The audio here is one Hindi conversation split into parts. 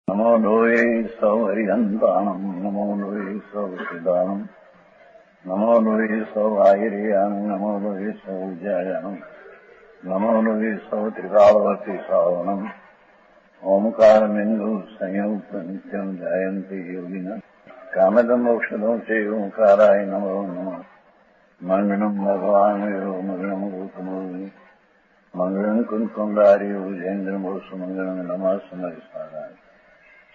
नमो लोये सौहरिहन्ताणम् नमो लोये सौहृदानम् नमो लोये सौभागिर्यानम् नमो लोये सौजायानम् नमो लोये सौत्रिकालवती सावनम् ओंकारमिन्दु संयुक्त नित्यम् जायन्ति योगिनः कामदम् मोक्षदम् च ओंकाराय नमो नमः मङ्गलम् भगवान् वीरो मङ्गलम् गौतमोऽग्नि मङ्गलम् कुन्कुण्डारि उजेन्द्रमोसुमङ्गलम् नमः समरिसाराय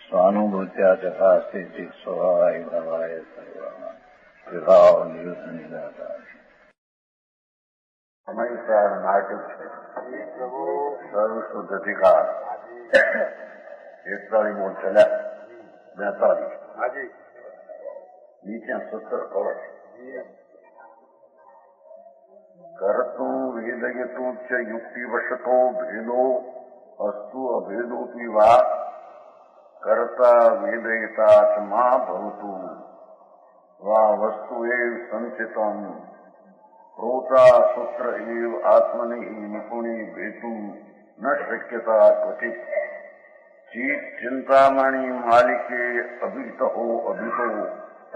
स्वानुभूत्या चकास्ते स्वभावाय भवाय सर्वभाव निदाता हमेशा नाटक है सर्व शुद्ध अधिकार 41 बोल चला 42 नीचे 70 कवच कर्तु वेदयतु च युक्तिवशतो भेदो अस्तु अभेदो वा कर्ता वेदयिता च मा भवतु वा वस्तु एव संचितम् प्रोता सूत्र एव आत्मनि निपुणे भेतु न शक्यता क्वचित् चिंतामणि मालिके अभितो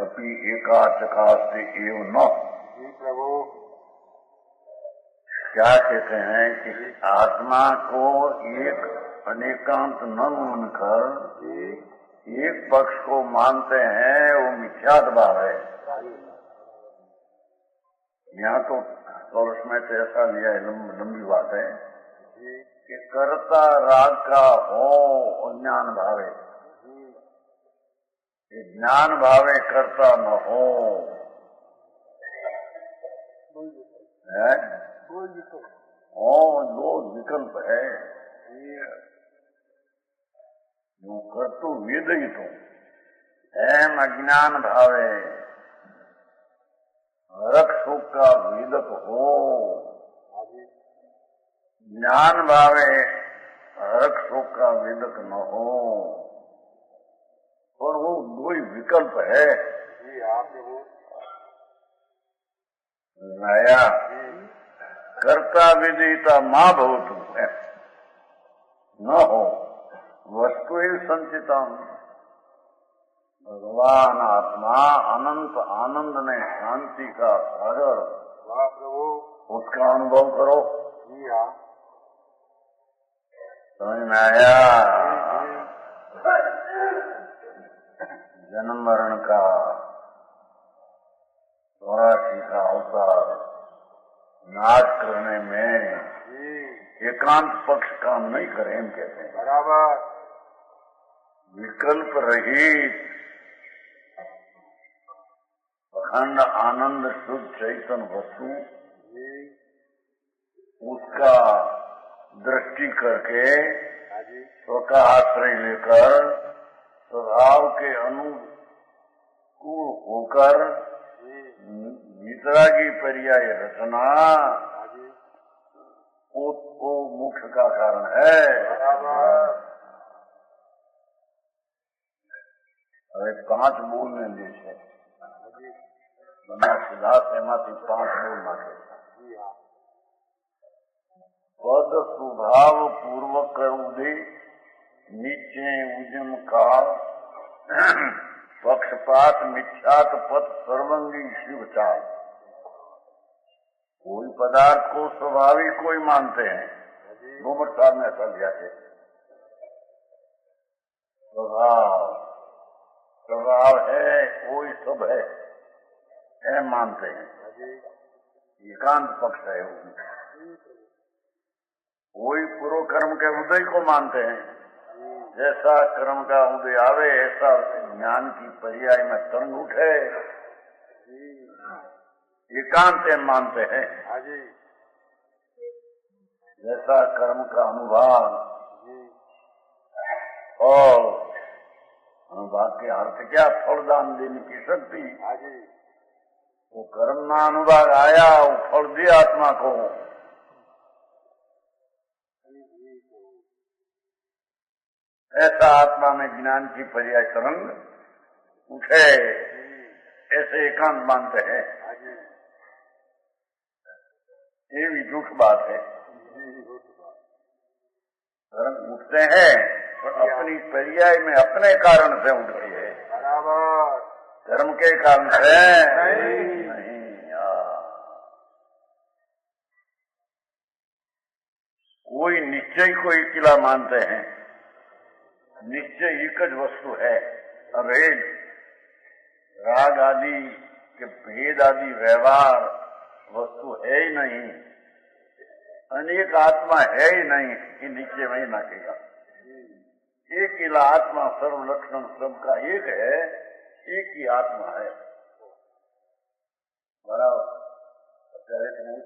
अपि एका चकास्ते एव न। प्रभु क्या कहते हैं कि आत्मा को एक अनेकांत न मानकर एक पक्ष को मानते हैं, वो मिथ्यात भाव है। यहाँ तो कौरस में तो ऐसा लिया है, लंबी बात है कि कर्ता राग का हो ज्ञान भावे, ज्ञान भावे कर्ता न हो है, दो विकल्प है। जो कर्तु वेदयितो एम अज्ञान भावे रख सुख का वेदक हो, ज्ञान भावे रख सुख का वेदक न हो, और वो दो ही विकल्प है। नया कर्ता विदिता मां भवतु न हो वस्तु संचितम। भगवान आत्मा अनंत आनंद में शांति का सागर, वाह प्रभु, उसका अनुभव करो। समझ में आया? जन्म मरण का 84 का अवतार नाश करने में एकांत पक्ष काम नहीं करे, हम कहते हैं। बराबर विकल्प रहित अखंड आनंद शुद्ध चैतन्य वस्तु, उसका दृष्टि करके स्वतः आश्रय लेकर स्वभाव के अनुकूल होकर वितरागी पर्याय रचना, वो मोक्ष का कारण है। अरे 5 बोल में देश है, बना सीधा सहमति 5 बोल मांगे। पद स्वभाव पूर्वक उदे नीचे उद्यम काल पक्षपात मिथ्यात पथ सर्वंगी शिव चाल। कोई पदार्थ को स्वाभाविक कोई मानते हैं, मोहम्मद साहब ने ऐसा लिया है। स्वभाव है, कोई सब है, ऐ मानते हैं, एकांत पक्ष है। कोई पूर्व कर्म के उदय को मानते हैं, जैसा कर्म का उदय आवे ऐसा ज्ञान की पर्याय में तरंग उठे, एकांत मानते हैं। जैसा कर्म का अनुभाग और अनुभाग के अर्थ क्या, फलदान देने की शक्ति। वो कर्म ना अनुभाग आया, वो फल दिया आत्मा को। ऐसा आत्मा में ज्ञान की पर्याय तरंग उठे, ऐसे एकांत मानते हैं। ये भी झूठ बात है। तरंग उठते हैं पर अपनी पर्याय में अपने कारण से उठती है, बराबर। कर्म के कारण से नहीं। कोई निश्चय को अकेला मानते हैं, निश्चय एक ज वस्तु है, अभेद। राग आदि के भेद आदि व्यवहार वस्तु है ही नहीं, अनेक आत्मा है ही नहीं कि निश्चय में ही नाकेगा। एक ही आत्मा सर्व लक्षण सबका एक है, एक ही आत्मा है। बराबर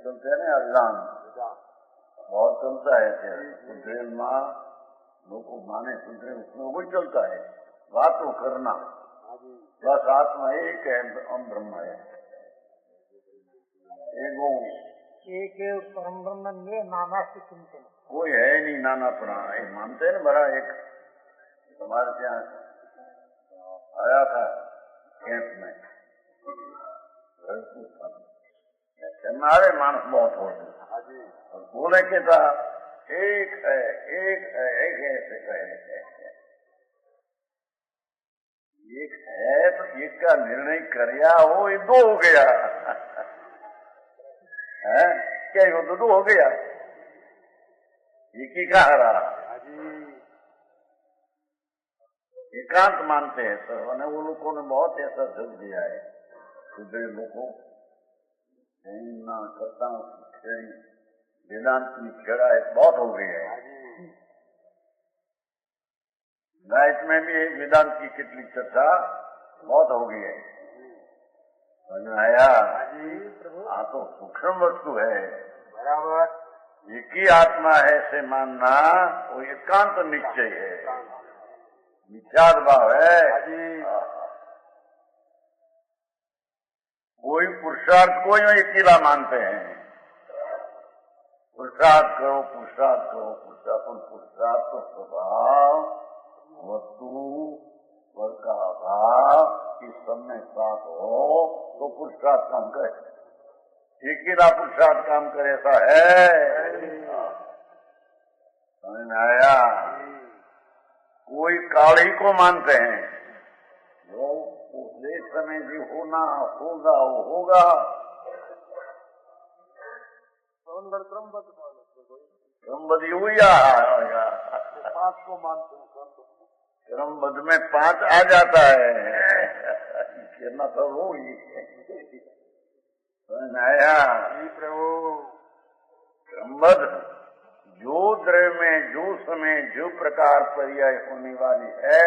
चलते हैं ना अभिधान, बहुत चलता है। सुधरेल माँ लोग माने सुधरे उसमें वही चलता है, बातों करना। बस आत्मा एक है, हम ब्रह्म है, एक परम ब्रह्म में नाना से चिंतन कोई है नहीं, नाना पुराना ये मानते हैं ना। बड़ा एक हमारे यहाँ आया था कैंप में, हमारे मानस बहुत होते और बोले के था एक है, एक है, एक है, ऐसे कहे एक है तो एक का निर्णय करया हो, ये दो हो गया है क्या? वो तो दो हो गया, एक ही का रहा। एकांत मानते हैं सर, वो लोगों ने बहुत ऐसा जल दिया है, सुधरे लोगों करता वेदांत की खेड़ा बहुत हो गई है। गायत में भी वेदांत की कितनी चर्चा बहुत हो गई है, समझ आया? हाँ तो सूक्ष्म वस्तु है, बराबर। एक ही आत्मा है से मानना वो एकांत निश्चय है, मिथ्याद भाव है। कोई पुरुषार्थ को अकेला मानते हैं, पुरुषार्थ करो, पुरुषार्थ करो, पुरुषार्थ तो स्वभाव वस्तु वर का अभाव इस समय साथ हो तो पुरुषार्थ काम करे। अकेला पुरुषार्थ काम करे ऐसा है? समझ में आया? कोई काली को मानते हैं, जो उस समय भी होना होगा वो होगा। क्रमबद्ध हुई पांच को मानते हैं, क्रमबद्ध में पांच आ जाता है, कहना तो वो ही आया प्रभु। क्रमबद्ध जो द्रव्य में जो समय जो प्रकार पर्याय होने वाली है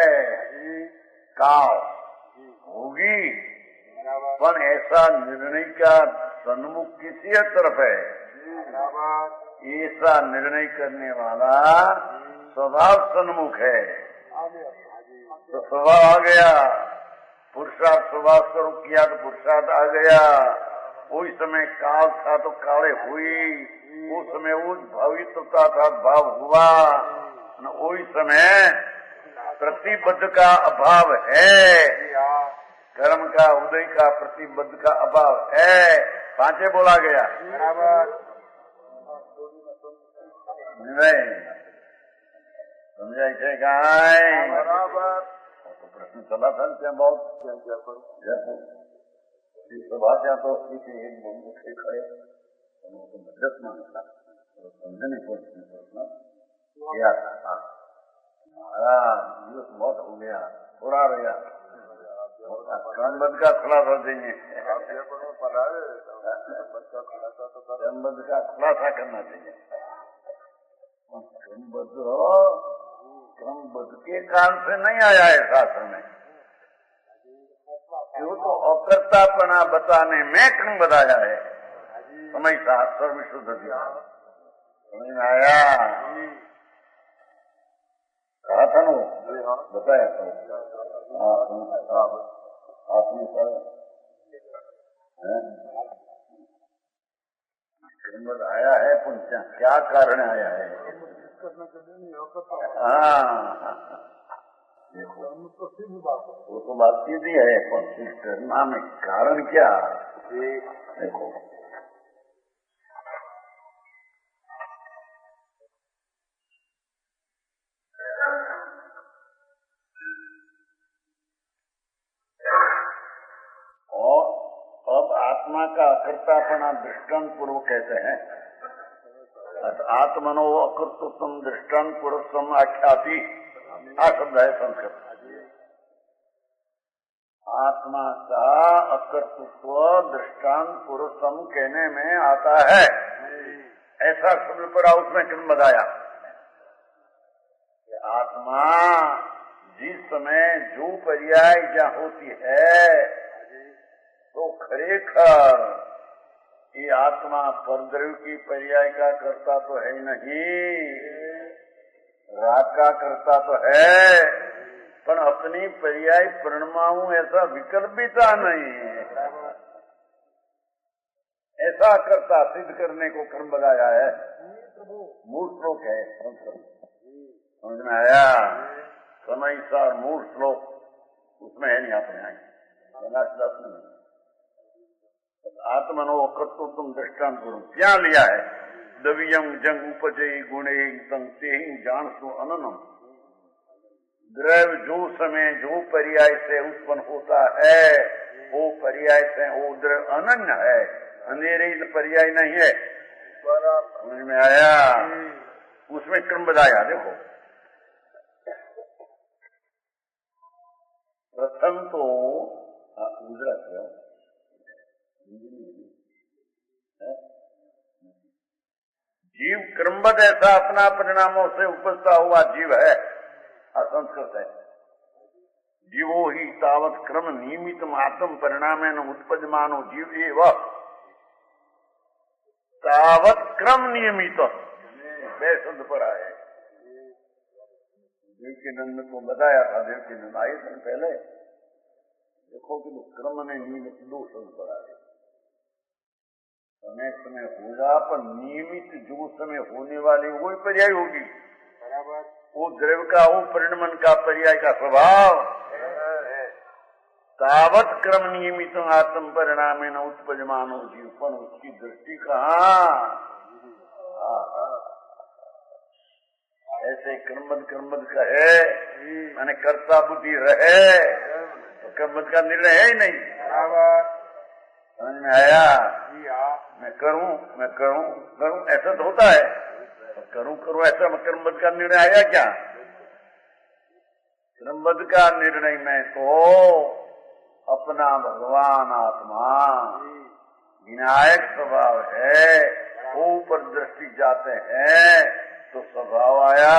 काल होगी, पर ऐसा निर्णय का सन्मुख किसी तरफ है, ऐसा निर्णय करने वाला स्वभाव सन्मुख है। तो स्वभाव आ गया, पुरुषार्थ स्वभाव स्वरूप किया तो पुरुषार्थ आ गया। उस समय काल था तो काले हुई, उस समय उस भविष्यता था भाव हुआ, उस समय प्रतिबद्ध का अभाव है, कर्म का उदय का प्रतिबद्ध का अभाव है। पांचे बोला गया बराबर, समझाई थे गाय बराबर। तो प्रश्न चला था क्या बहुत जयपुर सभा क्या तो एक मुखे खड़े मदद मांगता समझने को प्रश्न किया था। महाराज बहुत हो गया, थोड़ा रह गया, क्रमबद्ध का खुलासा देंगे, क्रमबद्ध का खुलासा करना चाहिए। क्रमबद्ध के कारण से नहीं आया है शास्त्र में, वो तो अकर्तापना बताने में क्रमबद्ध आया है। समय शास्त्र विशुद्ध दिया, समझ में आया? कहा था ना, बताया था आपने सर क्रमबद्ध आया है, पुण्य क्या कारण आया है? हाँ वो तो बात सीधी है, पर करना में कारण क्या? देखो आत्मा का अकर्तापना दृष्टांत पूर्व कहते हैं। आत्मनो अकर्तृत्व दृष्टांत पूर्व आख्याति, आ शब्द है संस्कृत। आत्मा का अकर्तृत्व दृष्टांत पुरुषम कहने में आता है, ऐसा शब्द पर उसमें क्यों बताया? आत्मा जिस समय जो पर्याय जहाँ होती है तो खरेखर ये आत्मा परद्रव्य की पर्याय का करता तो है नहीं, राग का करता तो है, पर अपनी पर्याय परिणमाऊं ऐसा विकल्पिता नहीं है। ऐसा करता सिद्ध करने को क्रम बताया है। मूल श्लोक है, समझ में आया? समय सार मूल श्लोक उसमें है नहीं, अपने आई आत्मनो कर्तृत्व दृष्टांत गुरु क्या लिया है? दवियम जंग उपजय गुणे ते जान सो अननम। द्रव्य जो समय जो पर्याय से उत्पन्न होता है वो पर्याय से वो द्रव्य अनन्य है, अंधेरे पर्याय नहीं है। समझ में आया? उसमें क्रम बताया। देखो प्रथम तो जीव क्रमबद्ध ऐसा अपना परिणामों से उपजता हुआ जीव है, असंस्कृत है। जीवो ही तावत क्रम नियमित आत्म परिणाम उत्पजमानो जीव एवं तावत क्रम नियमित शब्द पड़ा है। देवकीनंद को बताया था, देवकीनंद आए थे पहले, देखो कि क्रम में नियमित दो शब्द पड़ा है। समय समय होगा पर नियमित जो समय होने वाली वही पर्याय होगी। बराबर। वो द्रव्य का वो परिणमन का पर्याय का स्वभाव तावत क्रम नियमित आत्म परिणाम न उत्पजमानो जीवन, उसकी दृष्टि कहाँ? ऐसे क्रमबद्ध कहे मैंने कर्ता बुद्धि रहे तो क्रमबद्ध का निर्णय है ही नहीं। समझ में आया? मैं करूं ऐसा तो होता है, करूं ऐसा क्रमबद्ध का निर्णय आया क्या? क्रमबद्ध का निर्णय में तो अपना भगवान आत्मा विनायक स्वभाव है, वो ऊपर दृष्टि जाते हैं तो स्वभाव आया,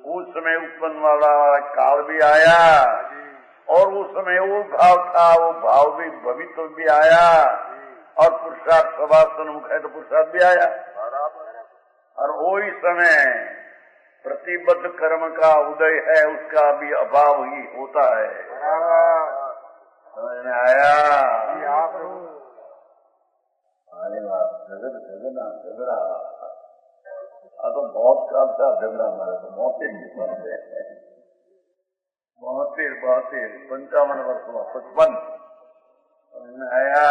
उस समय उत्पन्न वाला काल भी आया और उस समय वो भाव था, वो भाव भी भविष्य भी आया और पुरुषार्थ स्वभाव सन्मुख है तो पुरुषार्थ भी आया। और वही समय प्रतिबद्ध कर्म का उदय है, उसका भी अभाव ही होता है। समझ में आया? झगड़ा तो बहुत काम था, झगड़ा हमारा तो बहुत 55 वर्ष हुआ, 55। समझ में आया?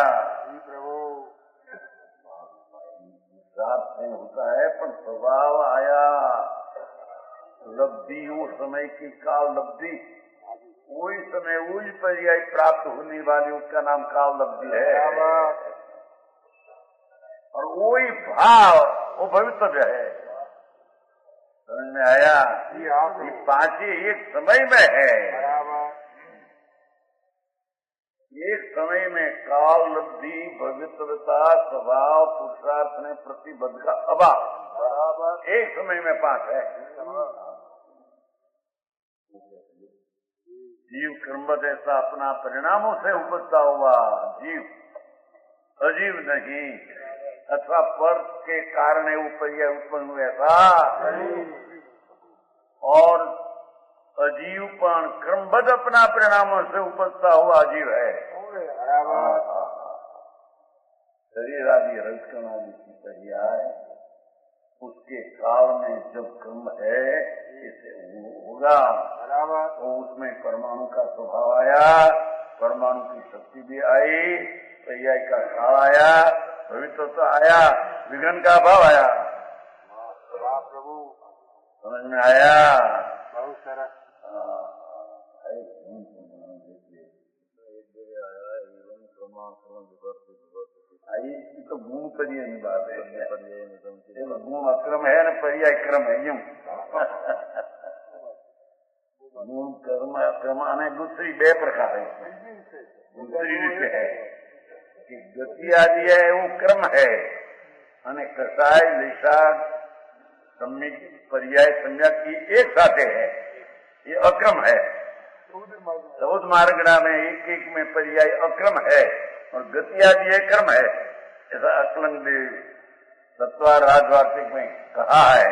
प्रभु नहीं होता है पर स्वभाव आया, लब्धि वो समय की काल लब्धि, वही समय वही पर्याय प्राप्त होने वाली उसका नाम काल लब्धि है। और वही भाव वो भविष्य है। समझ में आया? ये पांचों एक समय में है, एक समय में काल लब्धि भविष्यता स्वभाव पुरुषार्थ ने प्रतिबद्ध का अभाव, बराबर एक समय में पांच है। जीव क्रमबद्ध ऐसा अपना परिणामों से उपजता हुआ जीव, अजीव नहीं, अथवा पर के कारण वो पर्याय उत्पन्न हुए ऐसा, और अजीवपन क्रमबद्ध अपना परिणामों से उपजता हुआ अजीव है। शरीर आदि रजकण आदि की पर्याय उसके काल में जब क्रम है इसे होगा, तो उसमें परमाणु का स्वभाव आया, परमाणु की शक्ति भी आई, पर्याय का काल आया, भविष्यता आया, विघ्न का अभाव आया। प्रभु समझ में आया? बहुत सारा एक जगह आया एवं क्रम ये तो गुण पर्याय की बात है। गुण अक्रम है न पर्याय क्रम है यूं गुण कर्म अक्रम અને दूसरी બે प्रकार है। दूसरी रीत है कि गति आदि है वो क्रम है અને कसाय लिसाद सम्यक पर्याय संज्ञा की एक साथ है, ये अक्रम है। 14 मार्गणा में एक एक में पर्याय अक्रम है और गति आदि है क्रम है, ऐसा अकलंग देव सत्वा राजवार्तिक में कहा है।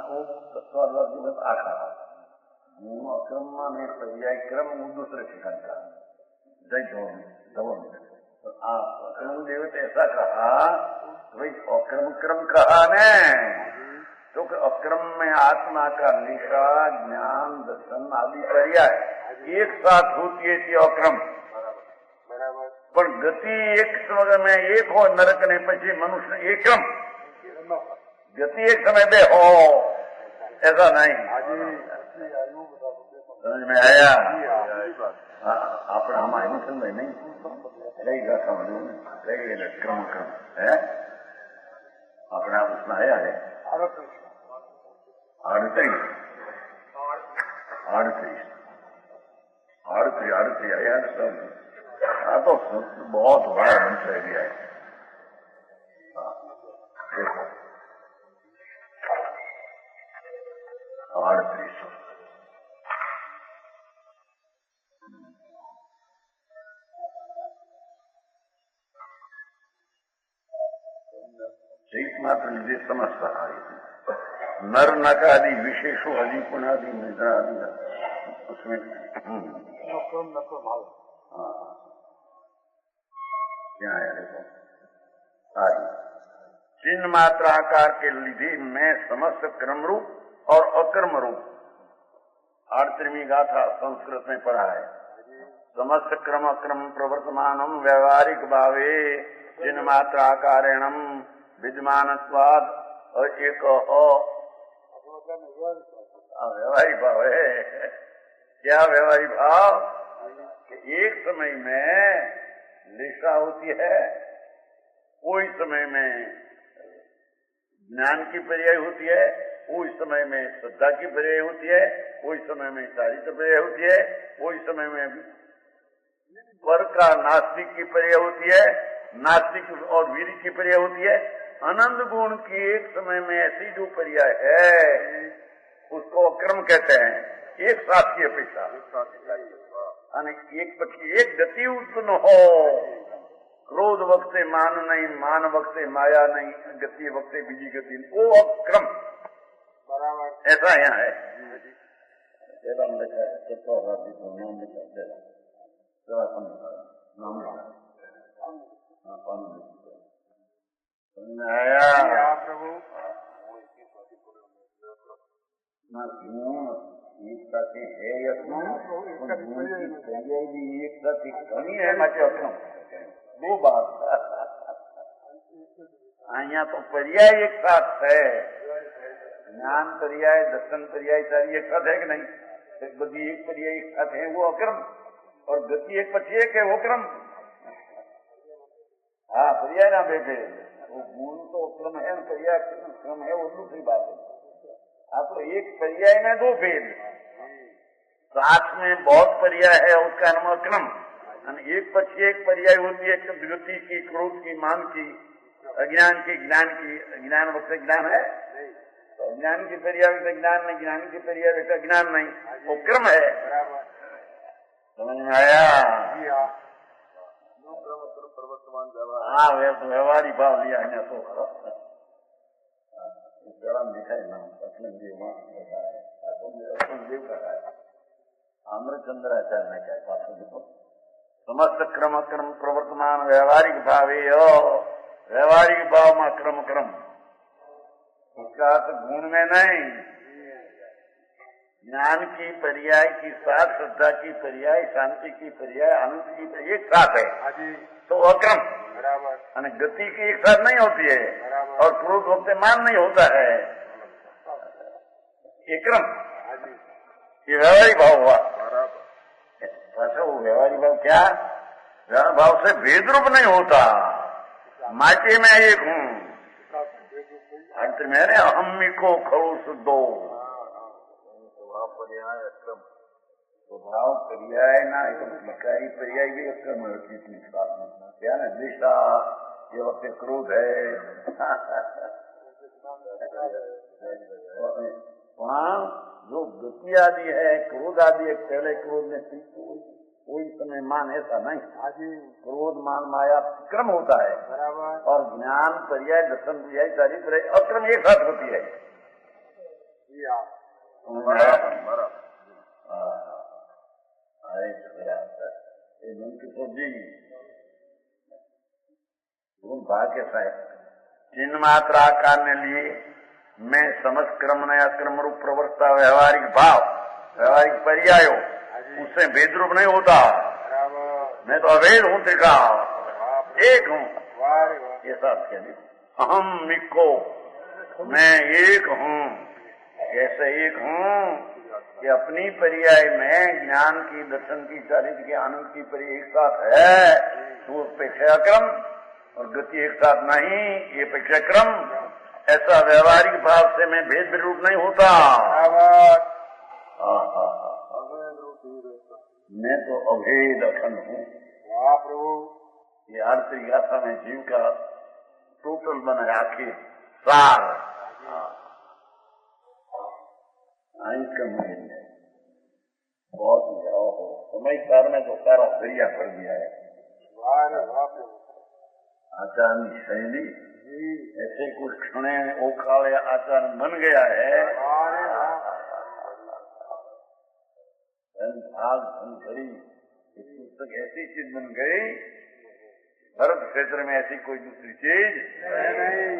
वो सत्वार्वार्तिक में आखा अक्रम में पर्याय क्रम वो दूसरे ठिकान का अकलंग देव ने ऐसा कहा भाई अक्रम क्रम कहा ने तो अक्रम में आत्मा का निशा ज्ञान दर्शन आदि पर्याय एक साथ होती है थी अक्रम, पर गति एक समय में एक हो नरक ने पीछे मनुष्य एक क्रम, गति एक समय में हो ऐसा नहीं। समझ में आया? આપણે આમાં એનું સમય નહીં રહી ગયા સમજો રહી ગયેલા ક્રમ ક્રમ હે આપણે આ પ્રશ્ન આયા है 38 आया सब आ तो बहुत बड़ा मंत्र भी है। देखो 38 मात्र निधि समझता है नर नकादि विशेषो अधिपुणादि निद्रा आदि उसमें क्या है देखो आदि चिन्ह मात्र आकार के निधि में समस्त क्रम रूप और अक्रम रूप 38वीं गाथा संस्कृत में पढ़ा है। समस्त क्रम अक्रम प्रवर्तमानम व्यवहारिक भावे चिन्ह मात्र आकारेणम विद्यमानत्वाद और एक व्यवहारिक भाव है। क्या व्यवहारिक भाव कि एक समय में लिशा होती है, कोई समय में ज्ञान की पर्याय होती है, कोई समय में श्रद्धा की पर्याय होती है, कोई समय में चारित्र पर्याय होती है, कोई समय में पर का नास्तिक की पर्याय होती है, नास्तिक और वीर की पर्याय होती है। आनंद गुण की एक समय में ऐसी जो पर्याय है उसको अक्रम कहते हैं, एक साथ की अपेक्षा एक पक्षी एक गति उत्पन्न हो, क्रोध वक्त मान नहीं, मान वक्त माया नहीं, गति वक्त बीजी गति वो अक्रम बराबर ऐसा यहाँ है। प्रभु एक साथ है एक साथ घनी है दो बात अहिया तो पर्याय एक साथ है, ज्ञान पर्याय दर्शन पर्याय सारी एक साथ है कि नहीं? एक बदी एक पर्याय एक साथ है वो अक्रम और गति एक पक्षी एक है वो क्रम। हाँ पर्याय ना बैठे वो गुण तो क्रम है, पर्याय क्रम है वो दूसरी बात है। आप तो एक पर्याय में दो भेद, साथ में बहुत पर्याय है उसका नाम क्रम, एक पक्षी एक पर्याय होती है गति की, क्रोध की, मान की, अज्ञान की, ज्ञान की। ज्ञान वक्त ज्ञान है तो अज्ञान की पर्याय में ज्ञान नहीं, ज्ञान की पर्याय का ज्ञान नहीं, वो क्रम है। समझ में आया? हाँ व्यवहारी भाव लिया है तो दिखाई ना देव का है आम्रचंद्राचार्य ने क्या देखो समस्त क्रम क्रम प्रवर्तमान व्यवहारिक भावे व्यवहारिक भाव में क्रम क्रम उसका अर्थ गुण में नहीं, ज्ञान की पर्याय की साथ श्रद्धा की पर्याय, शांति की पर्याय, आनंद की पर्याय एक साथ है तो अक्रम बराबर। गति की एक साथ नहीं होती है और क्रोध वक्त मान नहीं होता है, ये क्रम ये व्यवहारिक भाव हुआ। अच्छा वो व्यवहारिक भाव क्या? व्यवहार भाव से भेद रूप नहीं होता। माटी में एक हूँ, अंत में अहम को खड़ूस दो। स्वभाव पर्याय अक्रम, स्वभाव पर्याय ना विकारी पर्याय भी अक्रम होती थी। क्या ना द्वेषा, ये वक्त क्रोध है। वहाँ जो गति आदि है, क्रोध आदि है, पहले क्रोध में कोई समय मान ऐसा नहीं। क्रोध मान माया क्रम होता है, और ज्ञान पर्याय दर्शन पर्याय चारित्र अक्रम एक साथ होती है। मन की सब्जी भाग कैसा है? चिन्ह मात्रा आकार ने लिए मैं समझ क्रम न अक्रम रूप प्रवर्तता व्यवहारिक भाव, व्यवहारिक पर्यायो, उससे भेद रूप नहीं होता। मैं तो अभेद हूँ, देखा एक हूँ, ये सब कहने अहम मिको, मैं एक हूँ। कैसे एक हूँ कि अपनी पर्याय में ज्ञान की, दर्शन की, चारित्र की, आनंद की पर्याय एक साथ है, तो अपेक्षा क्रम, और गति एक साथ नहीं, ये अपेक्षा क्रम। ऐसा व्यवहारिक भाव से मैं भेद रूप नहीं होता। मैं तो अभेद अखंड हूँ। ये आरती गाथा में जीव का टोटल बना आखिर सार बहुत समय सार में तो सारा दरिया भर दिया है। आचार्य शैली ऐसे कुछ क्षण ओखाल आचार्य बन गया है। भाग धनखरी इस पुस्तक ऐसी चीज बन गई, भरत क्षेत्र में ऐसी कोई दूसरी चीज नहीं।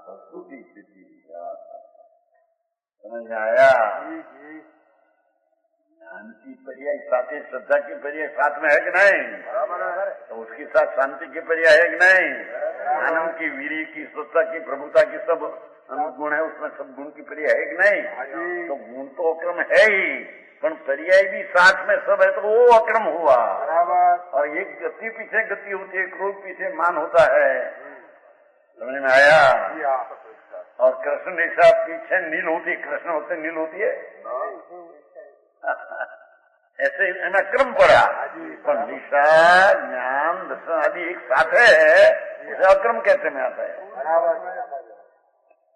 प्रस्तुति स्थिति समझ में आया? ज्ञान की पर्याय साथ ही श्रद्धा की पर्याय साथ में है कि नहीं? तो उसके साथ शांति की पर्याय है कि नहीं? आनंद की, वीरी की, स्वच्छता की, प्रभुता की सब गुण है, उसमें सब गुण की पर्याय है कि नहीं? तो गुण तो अक्रम है ही, पर पर्याय भी साथ में सब है, तो वो अक्रम हुआ। और एक गति पीछे गति होती है, क्रोध पीछे मान होता है। समझ में आया? और कृष्ण रेखा पीछे नील होती है, कृष्ण होते नील होती है। ऐसे इनमें क्रम पड़ा, पर निशा ज्ञान दर्शन आदि एक साथ है, उसे अक्रम कैसे में आता है?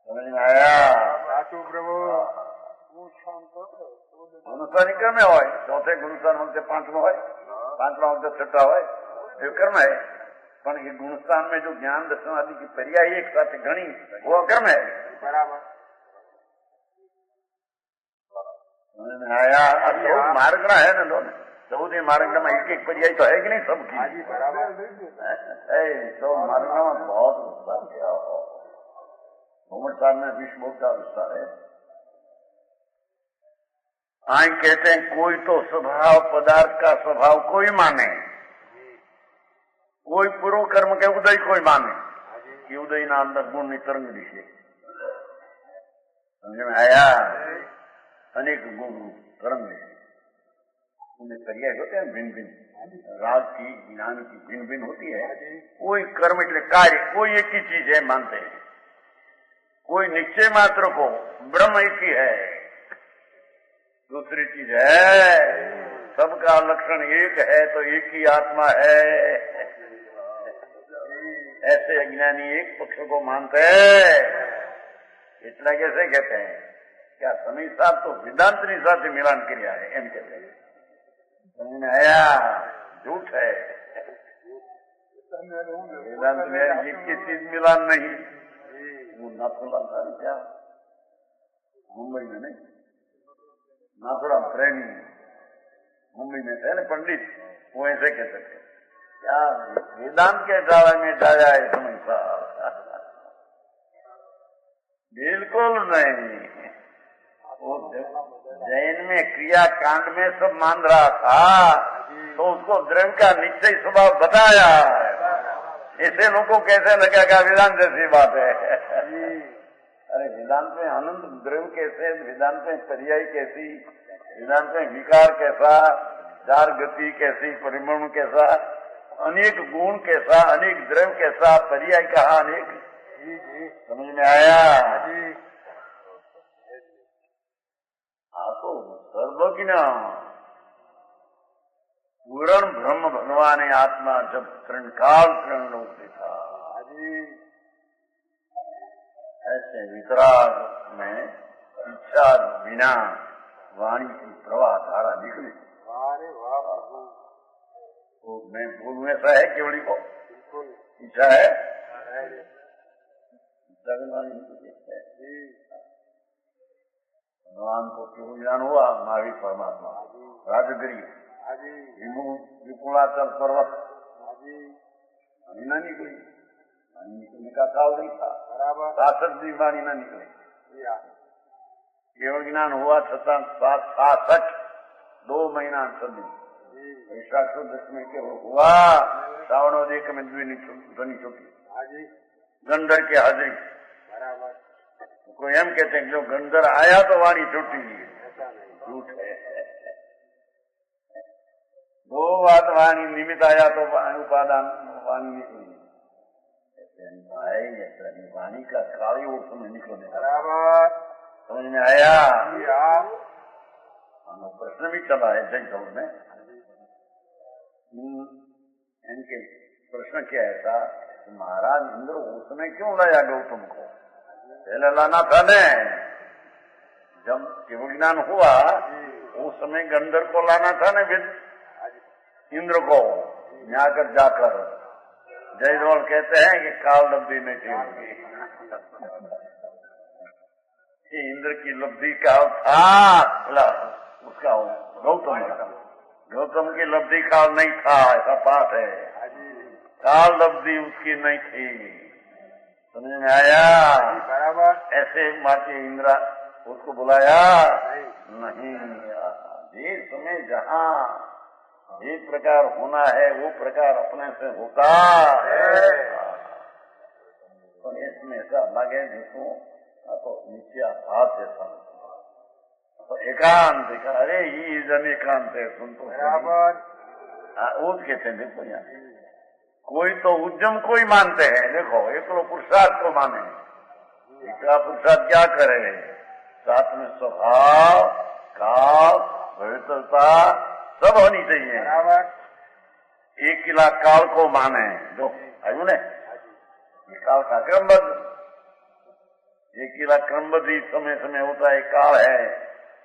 समझ में आया? गुणस्थान क्रम में हो, चौथे गुणस्थान होते पांचवा हो, पांचवा होते छठा हो, ये क्रम है। पर ये गुणस्थान में जो ज्ञान दर्शन आदि की पर्याय एक साथ घनी, वो अक्रम है। आया मार्ग ना है ना लोग, 14 मार्ग में एक एक पर्याय तो है कि नहीं सबकी? तो मार्ग में बहुत विस्तार किया हो, साहब में विश्व का विस्तार है। आज कहते हैं कोई तो स्वभाव पदार्थ का स्वभाव कोई माने, कोई पूर्व कर्म के उदय कोई माने कि उदय ना अंदर गुण तरंग दिखे। समझ में आया? अनेक गुण तरंग उन्हें पर्याय होते हैं भिन्न भिन्न, राग की, ज्ञान की भिन्न भिन्न होती है। कोई कर्म એટલે कार्य कोई एक ही चीज है मानते हैं, कोई निश्चय मात्र को ब्रह्म एक ही है, दूसरी चीज है सबका लक्षण एक है तो एक ही आत्मा है। ऐसे अज्ञानी एक पक्ष को मानते हैं। इतना कैसे कहते हैं? क्या समय साहब तो वेदांतनी साथ मिलान किया है एम कहते हैं। समझ में आया? झूठ है, वेदांत में एक की चीज मिलान नहीं। वो नाथुला था क्या मुंबई में? नहीं, नाथुला प्रेमी मुंबई में थे ना पंडित, वो ऐसे कहते थे क्या वेदांत के जाल में जाया है समय साहब? बिल्कुल नहीं। वो जैन में क्रिया कांड में सब मान रहा था, तो उसको द्रव्य का निश्चय स्वभाव बताया। ऐसे लोगों को कैसे लगेगा वेदांत जैसी बात है? अरे वेदांत में अनंत द्रव्य कैसे, वेदांत में पर्याय कैसी, वेदांत में विकार कैसा, चार गति कैसी, परिमाण कैसा, अनेक गुण कैसा, अनेक द्रव्य कैसा, पर्याय कहा अनेक। समझ में आया? हाँ तो सर्वज्ञ पूर्ण ब्रह्म भगवान आत्मा जब तृणकाल तृण लोग देखा, ऐसे वितराग में इच्छा बिना वाणी की प्रवाह धारा निकली। तो मैं बोलूं ऐसा है केवली को इच्छा है, भगवान को केवल ज्ञान हुआ, महावीर परमात्मा राजगिरी विपुलाचल पर्वत ना निकली, निकलने का काल नहीं था, शासक भी वाणी ना निकली। केवल ज्ञान हुआ छता 67 2 महीना सदी वैशाखो 10 में केवल हुआ, श्रावण 1 में ध्वनि छुटी गंधर की हाजिरी। कोई एम कहते हैं जो गंधर आया तो वाणी छुटी, झूठ है। 2 बात वाणी निमित्त आया तो उपादान वाणी निकली, वाणी का काली वो समय निकलने बराबर। समझ में आया? प्रश्न भी चला है जैन धर्म में, इनके प्रश्न क्या है था, महाराज इंद्र उसने क्यों लाया गौतम को? पहले लाना था न, जब केवल ज्ञान हुआ उस समय गंधर को लाना था न, इंद्र को न्याकर जाकर। जयद्वाल कहते हैं कि काल लब्धि नहीं थी उनकी, इंद्र की लब्धि काल था उसका, गौतम की लब्धि काल नहीं था, ऐसा पाठ है। काल लब्धि उसकी नहीं थी। समझ में आया? बराबर। ऐसे माते इंद्रा उसको बुलाया नहीं, जिस समय जहाँ जिस प्रकार होना है वो प्रकार अपने से होता है। तो इसमें ऐसा लगे जिसको तो नित्या भाव जैसा, तो एकांत देखा, अरे ये जन एकांत है, सुन तो बराबर। कहते हैं देखो यहाँ कोई तो उद्यम को ही मानते हैं, देखो एक तो पुरुषार्थ को माने, एक पुरुषार्थ क्या करे, साथ में स्वभाव काल पवित्रता सब होनी चाहिए। एक किला काल को माने, जो आयु ने काल का क्रमबद्ध, एक किला क्रमबद्ध ही समय समय होता है, काल है,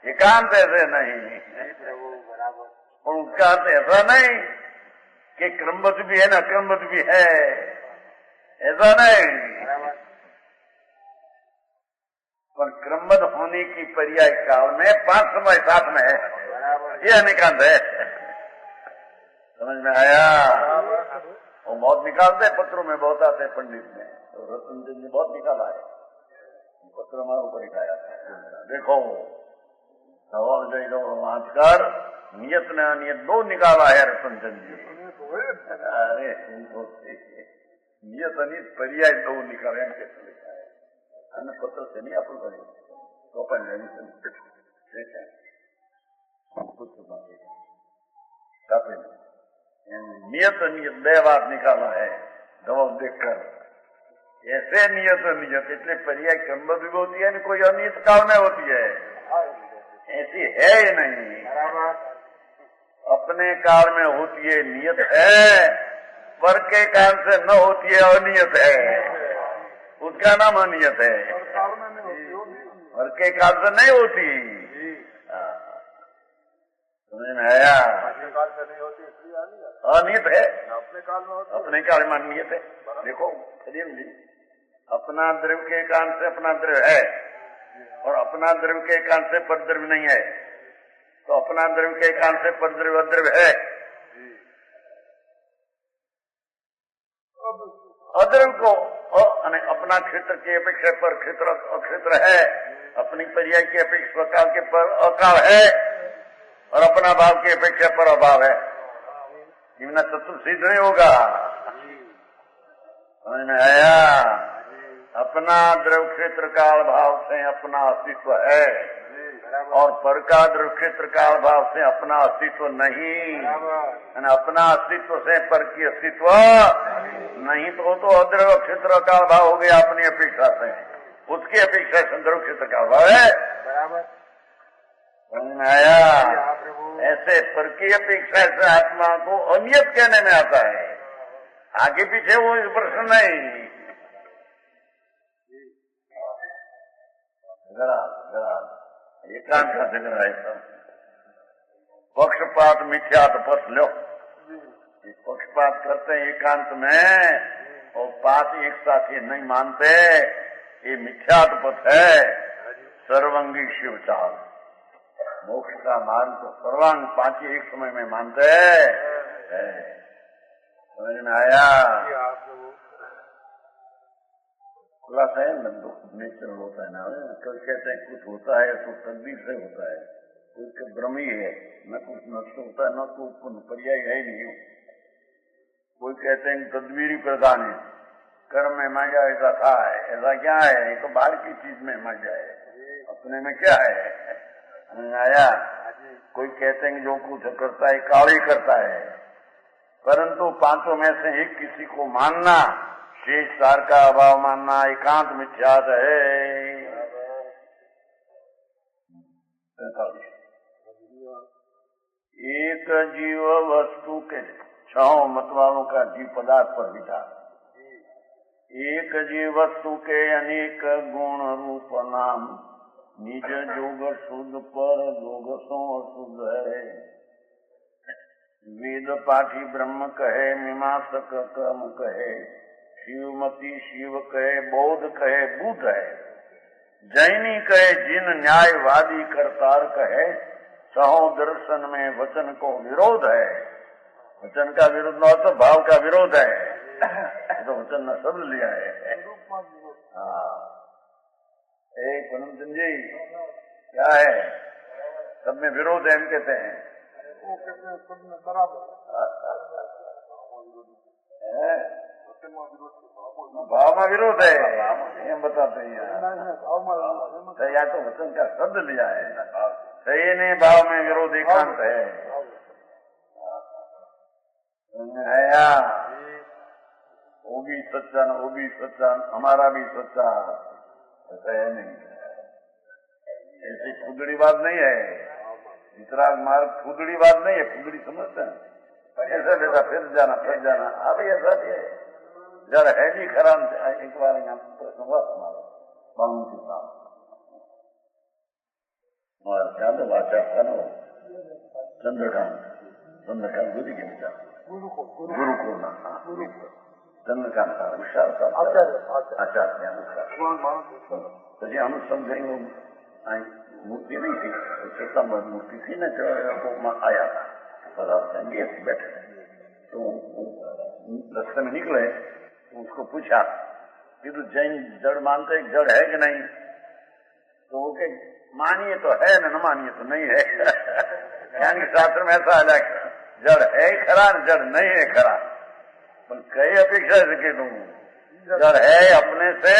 एकांत ऐसे नहीं। और उसका अर्थ ऐसा नहीं कि क्रमबद्ध भी है ना क्रमबद्ध भी है, ऐसा नहीं। पर क्रमबद्ध होने की पर्याय काल में 5 समय साथ में है, यह निकांत है। समझ में आया? वो बहुत निकालते पत्रों में, बहुत आते पंडित में, तो रतनचंद ने बहुत निकाला है पत्र हमारे ऊपर लिखाया। देखो सवाल जो वांचकर नियत ने अनियत 2 निकाला है रतनचंद जी। अरे नियत अनियत पर्याय 2 निकाले कैसे लिखा है, अन्य पत्र से नहीं अपन करें तो अपन नियत अनियत 2 बात निकाला है जवाब देखकर। ऐसे नियत अनियत इसलिए पर्याय क्रमबद्ध भी होती है, कोई अनियत काल में होती है, ऐसी है ही नहीं। अपने काल में होती है नियत है, पर के काल से न होती है अनियत है, उसका नाम अनियत है। पर के काल से नहीं होती, समझ में आया? अनियत है, अपने काल में अनियत है। देखो अपना द्रव्य के काल से अपना द्रव्य है, और अपना द्रव्य के काल से परद्रव्य नहीं है, तो अपना द्रव्य के काल से परद्रव्य अद्रव्य है। अद्रव्य को अपना क्षेत्र की अपेक्षा पर क्षेत्र अक्षेत्र है, अपनी पर्याय की अपेक्षा काल के पर अकाल है, और अपना भाव की अपेक्षा पर अभाव है। बिना तत्व सिद्ध नहीं होगा। समझ में आया? अपना द्रव्य क्षेत्र काल भाव से अपना अस्तित्व है, और पर का दृक्षेत्र काल भाव से अपना अस्तित्व नहीं, अपना अस्तित्व से पर की अस्तित्व नहीं, तो अद्रव क्षेत्र काल भाव हो गया अपनी अपेक्षा से, उसकी अपेक्षा से ध्रुव क्षेत्र काल भाव है। आया ऐसे पर की अपेक्षा से आत्मा को अनियत कहने में आता है, आगे पीछे वो इस प्रश्न नहीं। एकांत का झगड़ा है सब, पक्षपात मिथ्या तो पथ लो, पक्षपात करते हैं एकांत में और पात एक साथ ये नहीं मानते, ये मिथ्यात पथ है। सर्वंगी शिव चाल, मोक्ष का मार्ग तो सर्वांग पांच एक समय में मानते है। समझ में आया? खुलासा है नेचुरल होता है ना, कोई कहते हैं कुछ होता है तो तकदीर से होता है, कोई भ्रम ही है, न कुछ नष्ट होता है न तो उत्पन्न, पर्याय है ही नहीं। कोई कहते हैं तदबीरी प्रधान है, कर्म में मर जाए ऐसा था है, ऐसा क्या है, ये तो बाहर की चीज में मर जाए, अपने में क्या है। आया? कोई कहते हैं जो कुछ करता है काली करता है, परंतु पांचों में से एक किसी को मानना, शेष सार का अभाव मानना एकांत मिथ्यात है। एक जीव वस्तु के छह मत वालों का जीव पदार्थ पर विचार, एक जीव वस्तु के अनेक गुण रूप नाम, निज जोग शुद्ध पर जोग सो शुद्ध है। वेद पाठी ब्रह्म कहे, मीमांसक कर्म कहे, शिवमती शिव कहे, बौद्ध कहे बुद्ध है, जैनी कहे जिन न्यायवादी करतार कहे, सहो दर्शन में वचन को विरोध है। वचन का विरोध न हो तो भाव का विरोध है, तो वचन न शब्द लिया है। हाँ एक परमचंद जी क्या है, सब में विरोध है, हम कहते हैं वो कहते हैं सब में बराबर भाव में विरोध है, ये बताते हैं। तो या तो वचन का शब्द लिया है, सही नहीं, भाव में विरोध एकांत है। आया वो भी सच्चा न वो भी सच्चा, हमारा भी सच्चा, ऐसा है नहीं। ऐसी खुदड़ी बात नहीं है, वितराग मार्ग खुदड़ी बात नहीं है, खुदड़ी समझते हैं ऐसा बेटा फिर जाना अभी ऐसा भी है। जड़ है जी खरा, एक बार यहाँ प्रश्न हुआ हमारा बाबू के साथ, और वाचा था ना चंद्रकांत गुरु के बेटा, गुरु को ना चंद्रकांत था, विशाल था आचार्य, तो जी हम समझेंगे मूर्ति नहीं थी, छोटा मूर्ति थी ना, जो आया था बैठे, तो रास्ते में निकले तो उसको पूछा कि तू जैन जड़ मानते जड़ है कि नहीं, तो वो के मानिए तो है न मानिए तो नहीं है। यानी शास्त्र में ऐसा है जड़ है खरा जड़ नहीं है खरा, पर कई अपेक्षा से कह दूं जड़ है अपने से,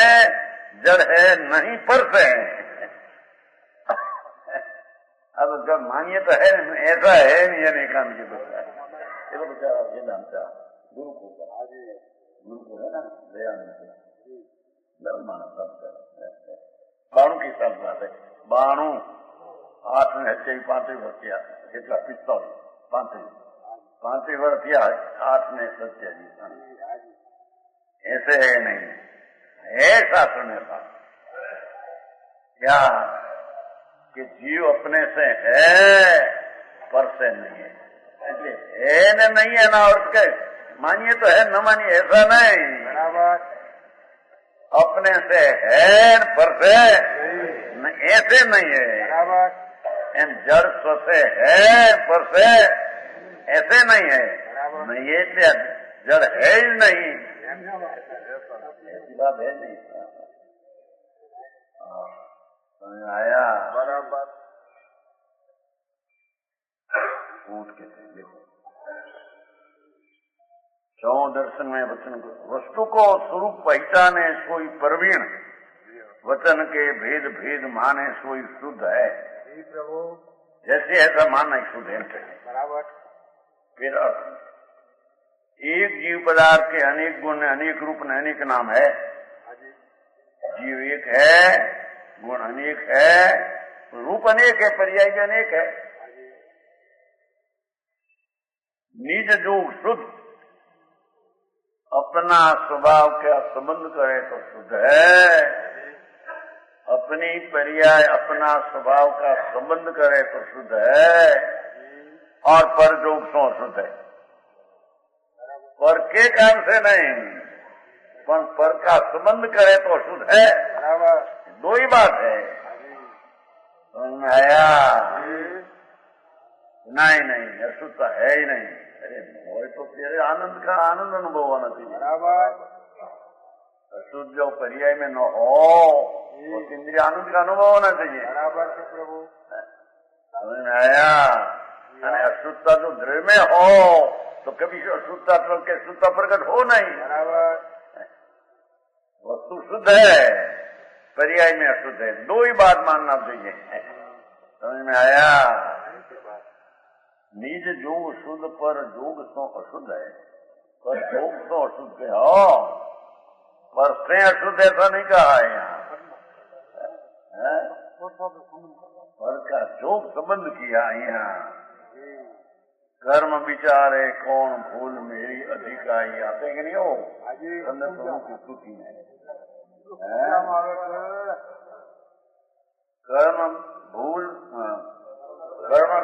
जड़ है नहीं पर से। अब जब मानिए तो है ऐसा है नहीं, ये नहीं काम की बच्चा ये तो बेचारा वेदांता गुरु को है ना दयानंद माना सब बाणु की सब बात है। बाणु 8 ने 5 वर्षिया એટલા 45 वर्ष किया 8 ने सत्य जी, ऐसे है नहीं है शास्त्र में क्या कि जीव अपने से है पर से नहीं है, है न नहीं है ना, और के मानिए तो है न मानिए ऐसा नहीं, अपने से है पर से ऐसे नहीं है, जड़ स्व से है पर से ऐसे नहीं है, नहीं ये जड़ है ही नहीं, ऐसी बात है नहीं। आया बराबर ऊट के थे, देखो चौ दर्शन में वचन को वस्तु को स्वरूप पहचाने सोई प्रवीण, वचन के भेद भेद माने सोई शुद्ध है। जी प्रभु। जैसे ऐसा मानना ही शुद्ध है बराबर। फिर एक जीव पदार्थ के अनेक गुण अनेक रूप ने अनेक नाम है। जीव एक है, गुण अनेक है, रूप अनेक है, पर्याय भी अनेक है। निज जो शुद्ध अपना स्वभाव का संबंध करे तो शुद्ध है, अपनी पर्याय अपना स्वभाव का संबंध करे तो शुद्ध है, और पर जोग सो शुद्ध है। पर के कारण से नहीं, पर का संबंध करे तो शुद्ध है। दो ही बात है। आया नहीं अशुद्ध है ही नहीं। अरे मोह तो तेरे आनंद का आनंद अनुभव होना चाहिए। अशुद्ध जो पर्याय में न हो तो इंद्रिय आनंद का अनुभव होना चाहिए। बराबर से प्रभु। समझ में आया? अशुद्धता जो द्रव्य में हो तो कभी अशुद्धता के शुद्धता प्रकट हो नहीं। वस्तु शुद्ध है, पर्याय में अशुद्ध है। दो ही बात मानना चाहिए। समझ में आया? निज जोग शुद्ध पर जोग सो अशुद्ध है, पर जोग सो अशुद्ध है। हो पर से अशुद्ध ऐसा नहीं कहा है यहाँ। पर का जोग संबंध किया यहाँ। कर्म विचारे कौन भूल मेरी अधिकाई आते कि नहीं हो की स्तुति में। कर्म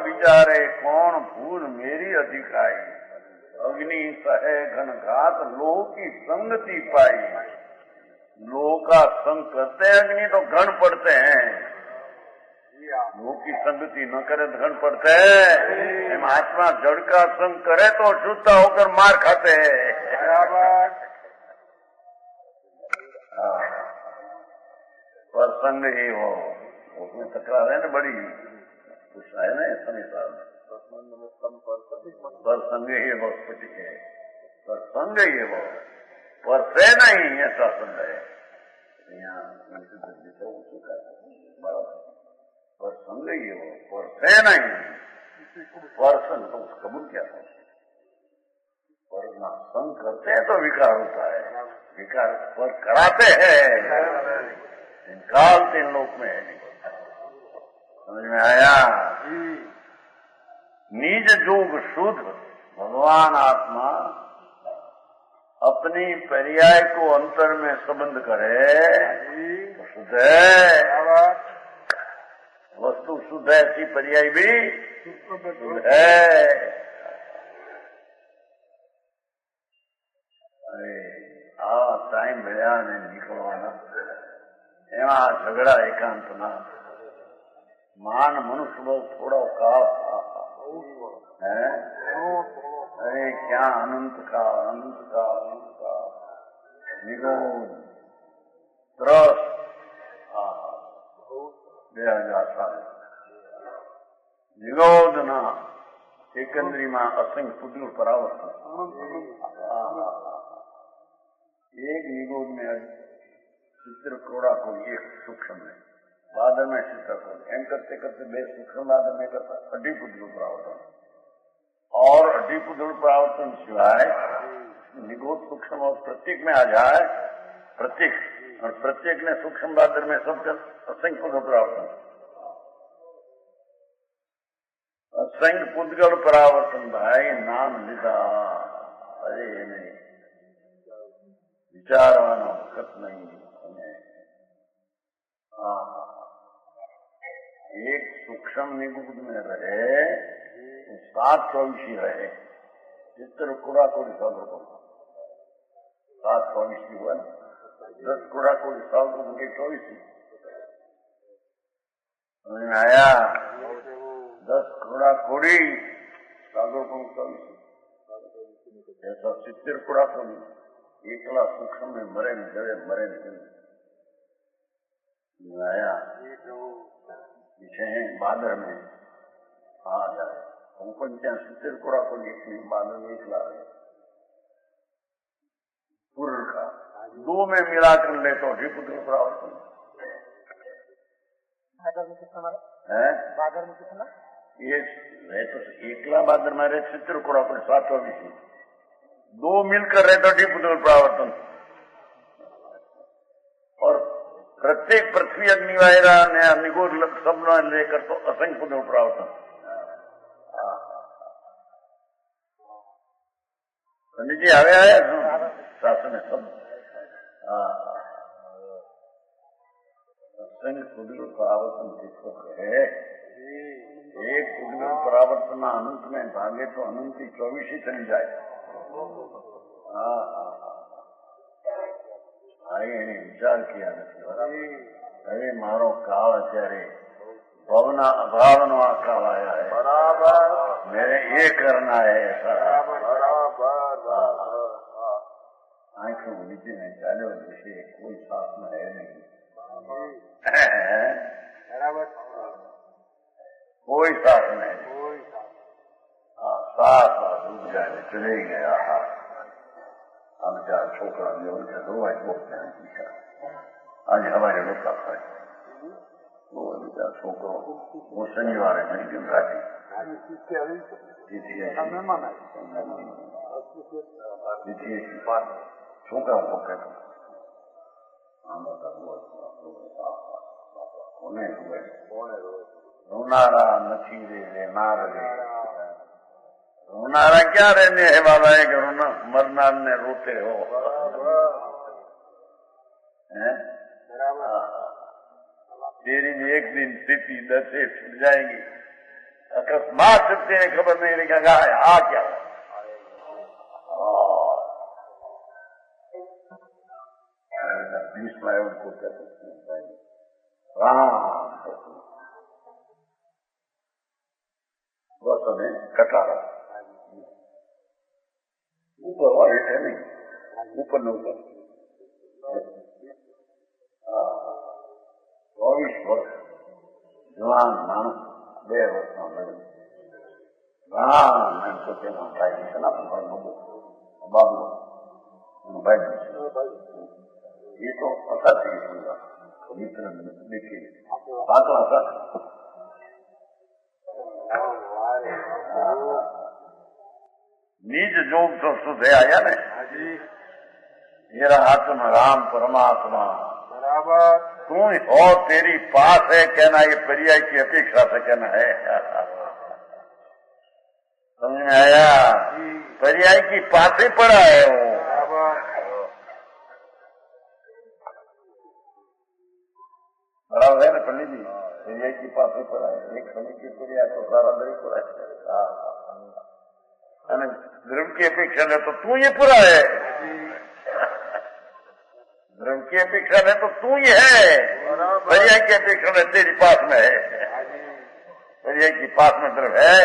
विचारे कौन भूल मेरी अधिकाई, अग्नि सहे घन घात लोह की संगति पाई। लोह का संग करते हैं अग्नि तो घन पड़ते हैं, लोह की संगति न करे तो घन पड़ते हैं। महात्मा जड़ का संग करे तो शुद्ध होकर मार खाते हैं। पर संग ही हो, उसमें तकरार है ना बड़ी, कुछ है ना ऐसा नहीं साल पर संग ही वो स्फटिक है, पर संग ही वो, पर से नहीं ऐसा संग है। पर संग ही वो, पर से नहीं, पर संग तो कबूल क्या था। पर ना संग करते हैं तो विकार होता है, विकार पर कराते हैं काल 3 लोक में है। नहीं समझ में आया? निज जोग शुद्ध भगवान आत्मा अपनी पर्याय को अंतर में संबंध करे तो शुद्ध है। वस्तु शुद्ध है, ऐसी पर्याय भी शुद्ध है। अरे टाइम मिला नहीं निकलवाना એમાં ઝઘડા એકાંતમાં માન મનુષ્ય બહુ થોડો કાળ है। अरे क्या अनंत का निगोद रस 2000 साल નિગોદના એકંદરીમાં અસંખ્ય પુત્ર પરાવર્તન। एक निगोद में चित्र क्रोड़ा को एक सूक्ष्म है, बाद में चित्र को एम करते करते बे सूक्ष्म बाद में करता अड्डीपुद्र परावर्तन, और अड्डीपुद्र परावर्तन सिवाय निगोद सूक्ष्म और प्रत्येक में आ जाए, प्रत्येक और प्रत्येक ने सूक्ष्म बादर में सबका असंख्य पुद्गल परावर्तन। असंख्य पुद्गल परावर्तन भाई नाम લીધા। अरे नहीं विचारવાનો વખત नहीं। एक सूक्ष्म निगुद में रहे तो 724 रहे। चित्र कूड़ा कोड़ी 100 रुपये 724 हुआ, 10 कूड़ा कोड़ी 100 रुपये 24। समझ में आया? 10 कूड़ा कोड़ी 100 रुपये 24। ऐसा चित्र कूड़ा कोड़ी एकला सूक्ष्म में मरे न जड़े मरे न आया पीछे बादर में आ जाए हमको क्या सितर कोड़ा को बादर में एकला रहे पूर्व का 2 में मिलाकर ले तो अधिपुत्र परावर्तन है भादर में कितना? ये रहे तो एकला भादर में रहे चित्रकूड़ा पर 724 दो मिलकर रहे तो पुनः प्रावर्तन और प्रत्येक पृथ्वी अग्निवायरा ने निगोर सबने लेकर तो असंख्य पुनः प्रावर्तन। पंडित जी आवे आया शासन है सब असंख्य पुनः प्रावर्तन किसको है? एक पुनः परावर्तन अनंत में भागे तो अनंत की 24 ही चली जाए। आगे विचार किया अरे मारो काल अत्यारे भवना अभावनो आ काल आया है बराबर मेरे ये करना है ऐसा आंखों नीचे में चाले विषय कोई साथ में है नहीं कोई साथ नहीं साथ डूब जाए चले गया हम चार छोकरा ने उनके दो आज बोलते हैं आज हमारे लोग का है वो चार छोकरों वो शनिवार है नहीं दिन राती छोकरा को कहते रोनारा नथी रे नार रे रोनारा क्या रहने है बाबा है कि रोना मरनार ने रोते हो तेरी भी एक दिन स्थिति दशे छूट जाएगी अकस्मात जब तेरे खबर नहीं लगेगा आ क्या बीस में उनको कहते राम बस हमें कटारा ऊपर वाले है नहीं ऊपर न ऊपर 24 वर्ष जवान मानस 2 वर्ष राम तो तेना भाई ना बाबू भाई ये तो असत्य होगा मित्र देखिए बात असत्य निज जोग तो सुधे आया ने मेरा आत्मा राम परमात्मा बराबर तू और तेरी पास है कहना ये पर्याय की अपेक्षा से कहना है समझ में आया पर्याय की पास ही पड़ा है वो बराबर है ना पंडित जी पर्याय की पास ही पड़ा है एक समय की पर्याय तो सारा नहीं पड़ा है धर्म की अपेक्षा है तो तू ये पूरा है धर्म की अपेक्षा है तो तू ही है पर्याय की अपेक्षा है तेरी पास में है पर्याय की पास में धर्म है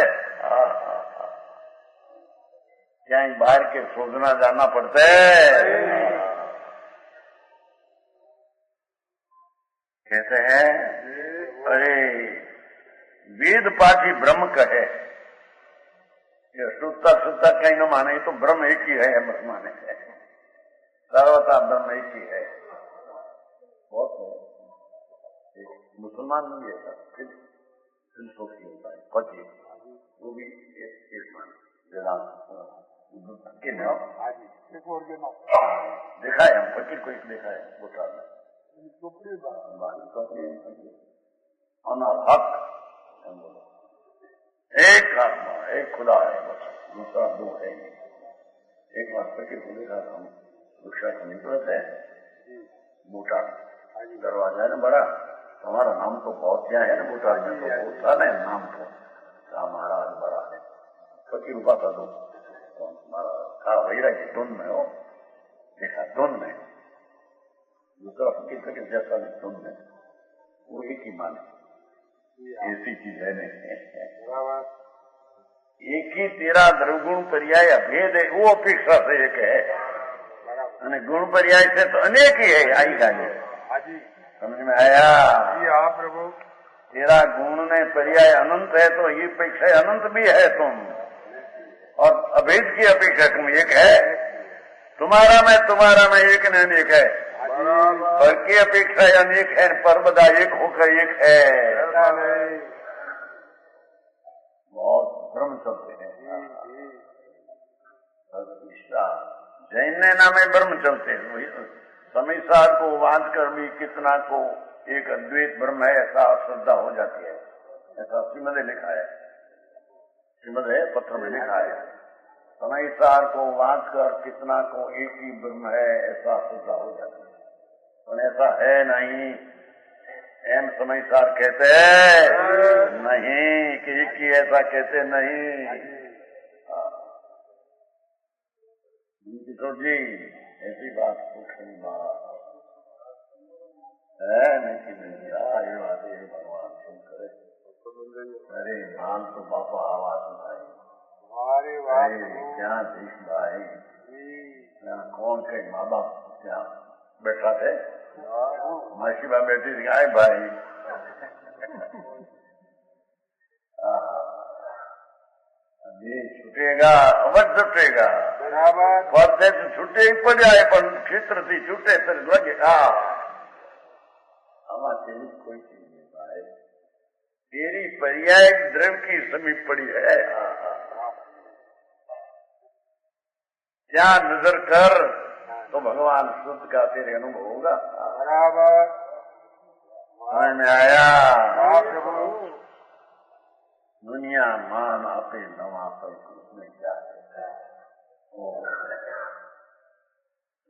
क्या बाहर के सोचना जाना पड़ता है कहते हैं अरे वेद पाठी ब्रह्म कहे ये शुद्धता शुद्धता कहीं न माने तो ब्रह्म एक ही है मत माने सर्वथा ब्रह्म एक ही है बहुत है एक मुसलमान भी है फिलोसफी होता है पति वो भी एक मान वेदांत देखा है हम फकीर को एक देखा है बोटा में हक एक आत्मा एक खुदा है बस दूसरा दो है एक बार फकीर को देखा हम दूसरा को निकलते हैं बूटा दरवाजा है ना बड़ा हमारा नाम तो बहुत क्या है ना बूटा में तो बहुत था ना नाम तो महाराज बड़ा है फकीर हुआ था दो कहा वहीरा की धुन में हो देखा धुन में दूसरा फकीर फकीर जैसा भी धुन में वो एक ही माने ऐसी चीज है नहीं एक ही तेरा द्रवगुण पर्याय अभेद है वो अपेक्षा से एक है गुण पर्याय से तो अनेक ही है आई गाली समझ में आया प्रभु तेरा गुण ने पर्याय अनंत है तो ये अपेक्षा अनंत भी है तुम और अभेद की अपेक्षा तुम एक है तुम्हारा में एक नहीं एक है पर की अपेक्षा अनेक है, पर बदा एक होकर एक है। बहुत भ्रम चलते हैं। जैन ने नामे ब्रह्म चलते हैं। समय सार को वांच कर भी कितना को एक अद्वैत ब्रह्म है ऐसा श्रद्धा हो जाती है। ऐसा श्रीमद लिखा है, श्रीमद पत्र में लिखा है। समय सार को वांच कर कितना को एक ही ब्रह्म है ऐसा श्रद्धा हो जाती है। पर ऐसा है नहीं। एम समय सार कहते हैं नहीं कि एक ही ऐसा कहते नहीं। किशोर जी ऐसी बात सूक्ष्म बात है नहीं। ये बात है भगवान सुन करे। अरे माल तो बापा आवाज उठाई, क्या देख भाई, कौन के माँ बाप क्या बैठा थे, मासीबा बैठी थी। आए भाई ये छूटेगा, अवश्य छूटेगा। पद से तो छूटे ही पड़ जाए, पर क्षेत्र से छूटे फिर लगेगा। हमारा तेरी कोई चीज नहीं भाई, तेरी पर्याय द्रव्य की समीप पड़ी है। क्या नजर कर तो भगवान शुद्ध का तेरे अनुभव होगा। बराबर समझ में आया। दुनिया मान आपे नवा पर उसमें क्या है,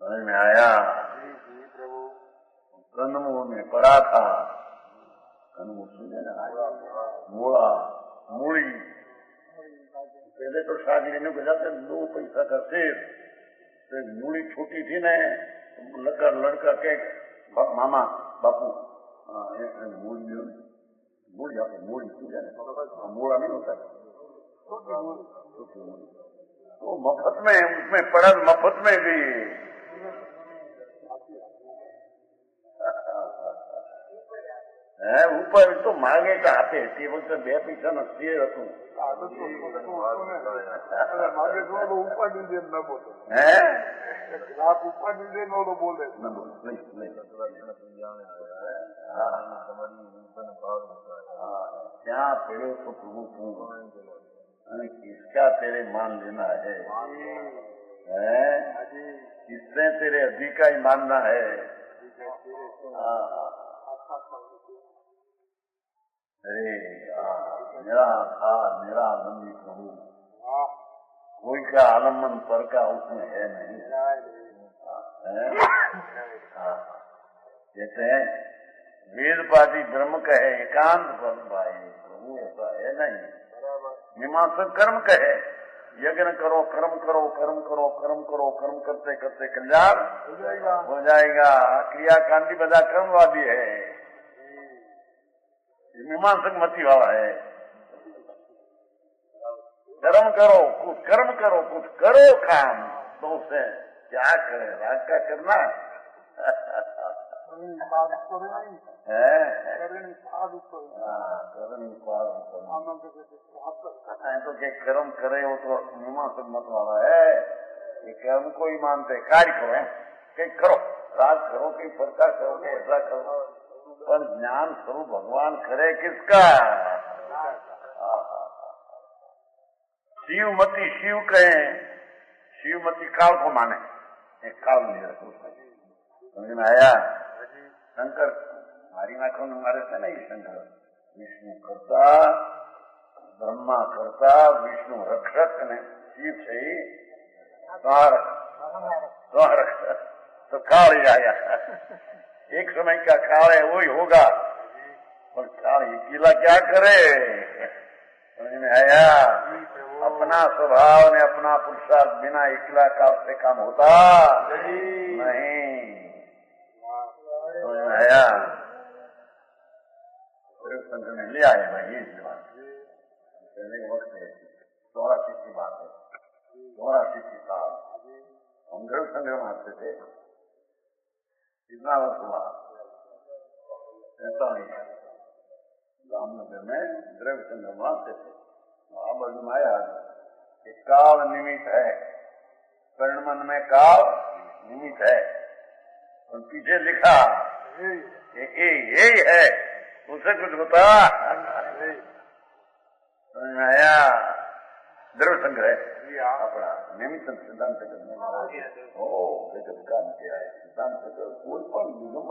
समझ में आया। कन्नमूल में पड़ा था, कन्नमूल सुने ना, मूला मूली पहले तो शादी लेने को जाते 2 पैसा का सेब, तो मूली छोटी थी न, लड़का के मामा बापू मूली आपको मूली पूजा मूला नहीं होता, तो मफत में उसमें पड़ा, मफत में भी ऊपर तो मांगे तो आपे તે વખતે 2 પૈસાનો શેર હતું। માગે થોડો ઉપાડી દે ન બોલે, લાખ ઉપાડી દે નો બોલે ન બોલે। क्या पेड़ो तो प्रभु किसका तेरे मान लेना है, किसने तेरे अधिका ही मानना है। अरे मेरा था मेरा आनंदी प्रभु, कोई का आलम्बन पर का उसमें है नहीं। कहते हैं वेद पाठी ब्रह्म कहे एकांत पर भाई, प्रभु ऐसा है नहीं। मीमांसक कर्म कहे यज्ञ करो, कर्म करो, कर्म करो, कर्म करो, कर्म करते करते कल्याण हो जाएगा। क्रियाकांडी बजा कर्मवादी है, मीमांसक मती वाला है। कर्म करो, कुछ कर्म करो, कुछ करो काम, तो उसे क्या करे, राग का करना तो के कर्म करे वो तो मीमांसक मत वाला है। ये कर्म को ही मानते कार्य करो, कहीं करो, राग करो, कहीं फरका करो, कहीं ऐसा करो, पर ज्ञान स्वरूप भगवान करे किसका। शिवमती शिव कहे, शिवमती काल को माने, एक काल नहीं रखो, समझ में आया। शंकर मारी नाखों में मारे थे ना, ये शंकर विष्णु करता, ब्रह्मा करता, विष्णु रक्षक ने शिव से ही रक्षक, तो काल ही आया। एक समय का काल है वही होगा, पर काल अकेला क्या करे, समझ में आया। अपना स्वभाव ने अपना पुरुषार्थ बिना अकेला काल से काम होता नहीं, समझ में आया। संघ में ले आए भाई, ये बात पहले वक्त है 84 की बात है, 84 की साल हम गृह संघ में आते थे। कितना वर्ष हुआ, 45 रामनगर में द्रव्य संघ में आते थे। अब आया कि काल निमित्त है, कर्णमन में काल निमित्त है, पीछे लिखा यही है, उसे कुछ बता। आया द्रव्य संग्रह अपना निमित्त सिद्धांत काम किया है। सिद्धांत कोई पण निगम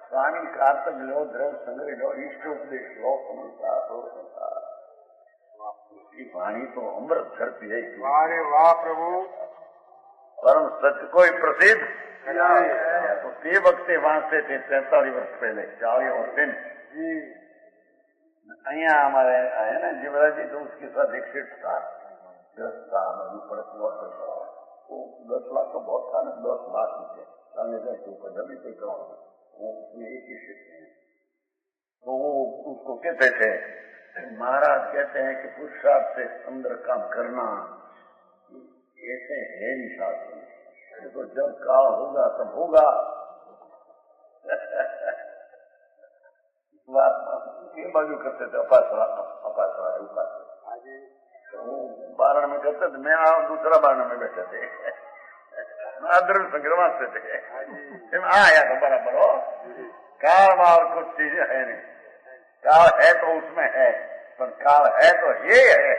स्वामी कार्तक लो, द्रव्य संग्रह लो, इष्ट उपदेश लो, उसकी वाणी तो अमृत झरती है। अरे वाह प्रभु, परम सत्य कोई प्रसिद्ध तो ते वक्ते वांचते थे 43 वर्ष पहले 40 और दिन અહીંયા हमारे है ना जीवराज जी, तो उसके साथ एक सेठ था, ग्रस्त था, वो 10 लाख का बहुत था ना, 10 लाख रुपये सामने के ऊपर जब भी कोई करो वो उसमें एक ही सेठ है। तो वो उसको कहते थे, महाराज कहते हैं कि पुरुषार्थ से अंदर काम करना ऐसे है नहीं शास्त्र में, तो जब काल होगा तब होगा। ये बाजू करते थे अपासरा तो बारण में करते थे, मैं दूसरा बारण में बैठे थे, द्रव्य संग्रह से थे। आया तो बराबर हो, काल और कुछ चीजें है नहीं, काल है तो उसमें है, पर काल है तो ये है,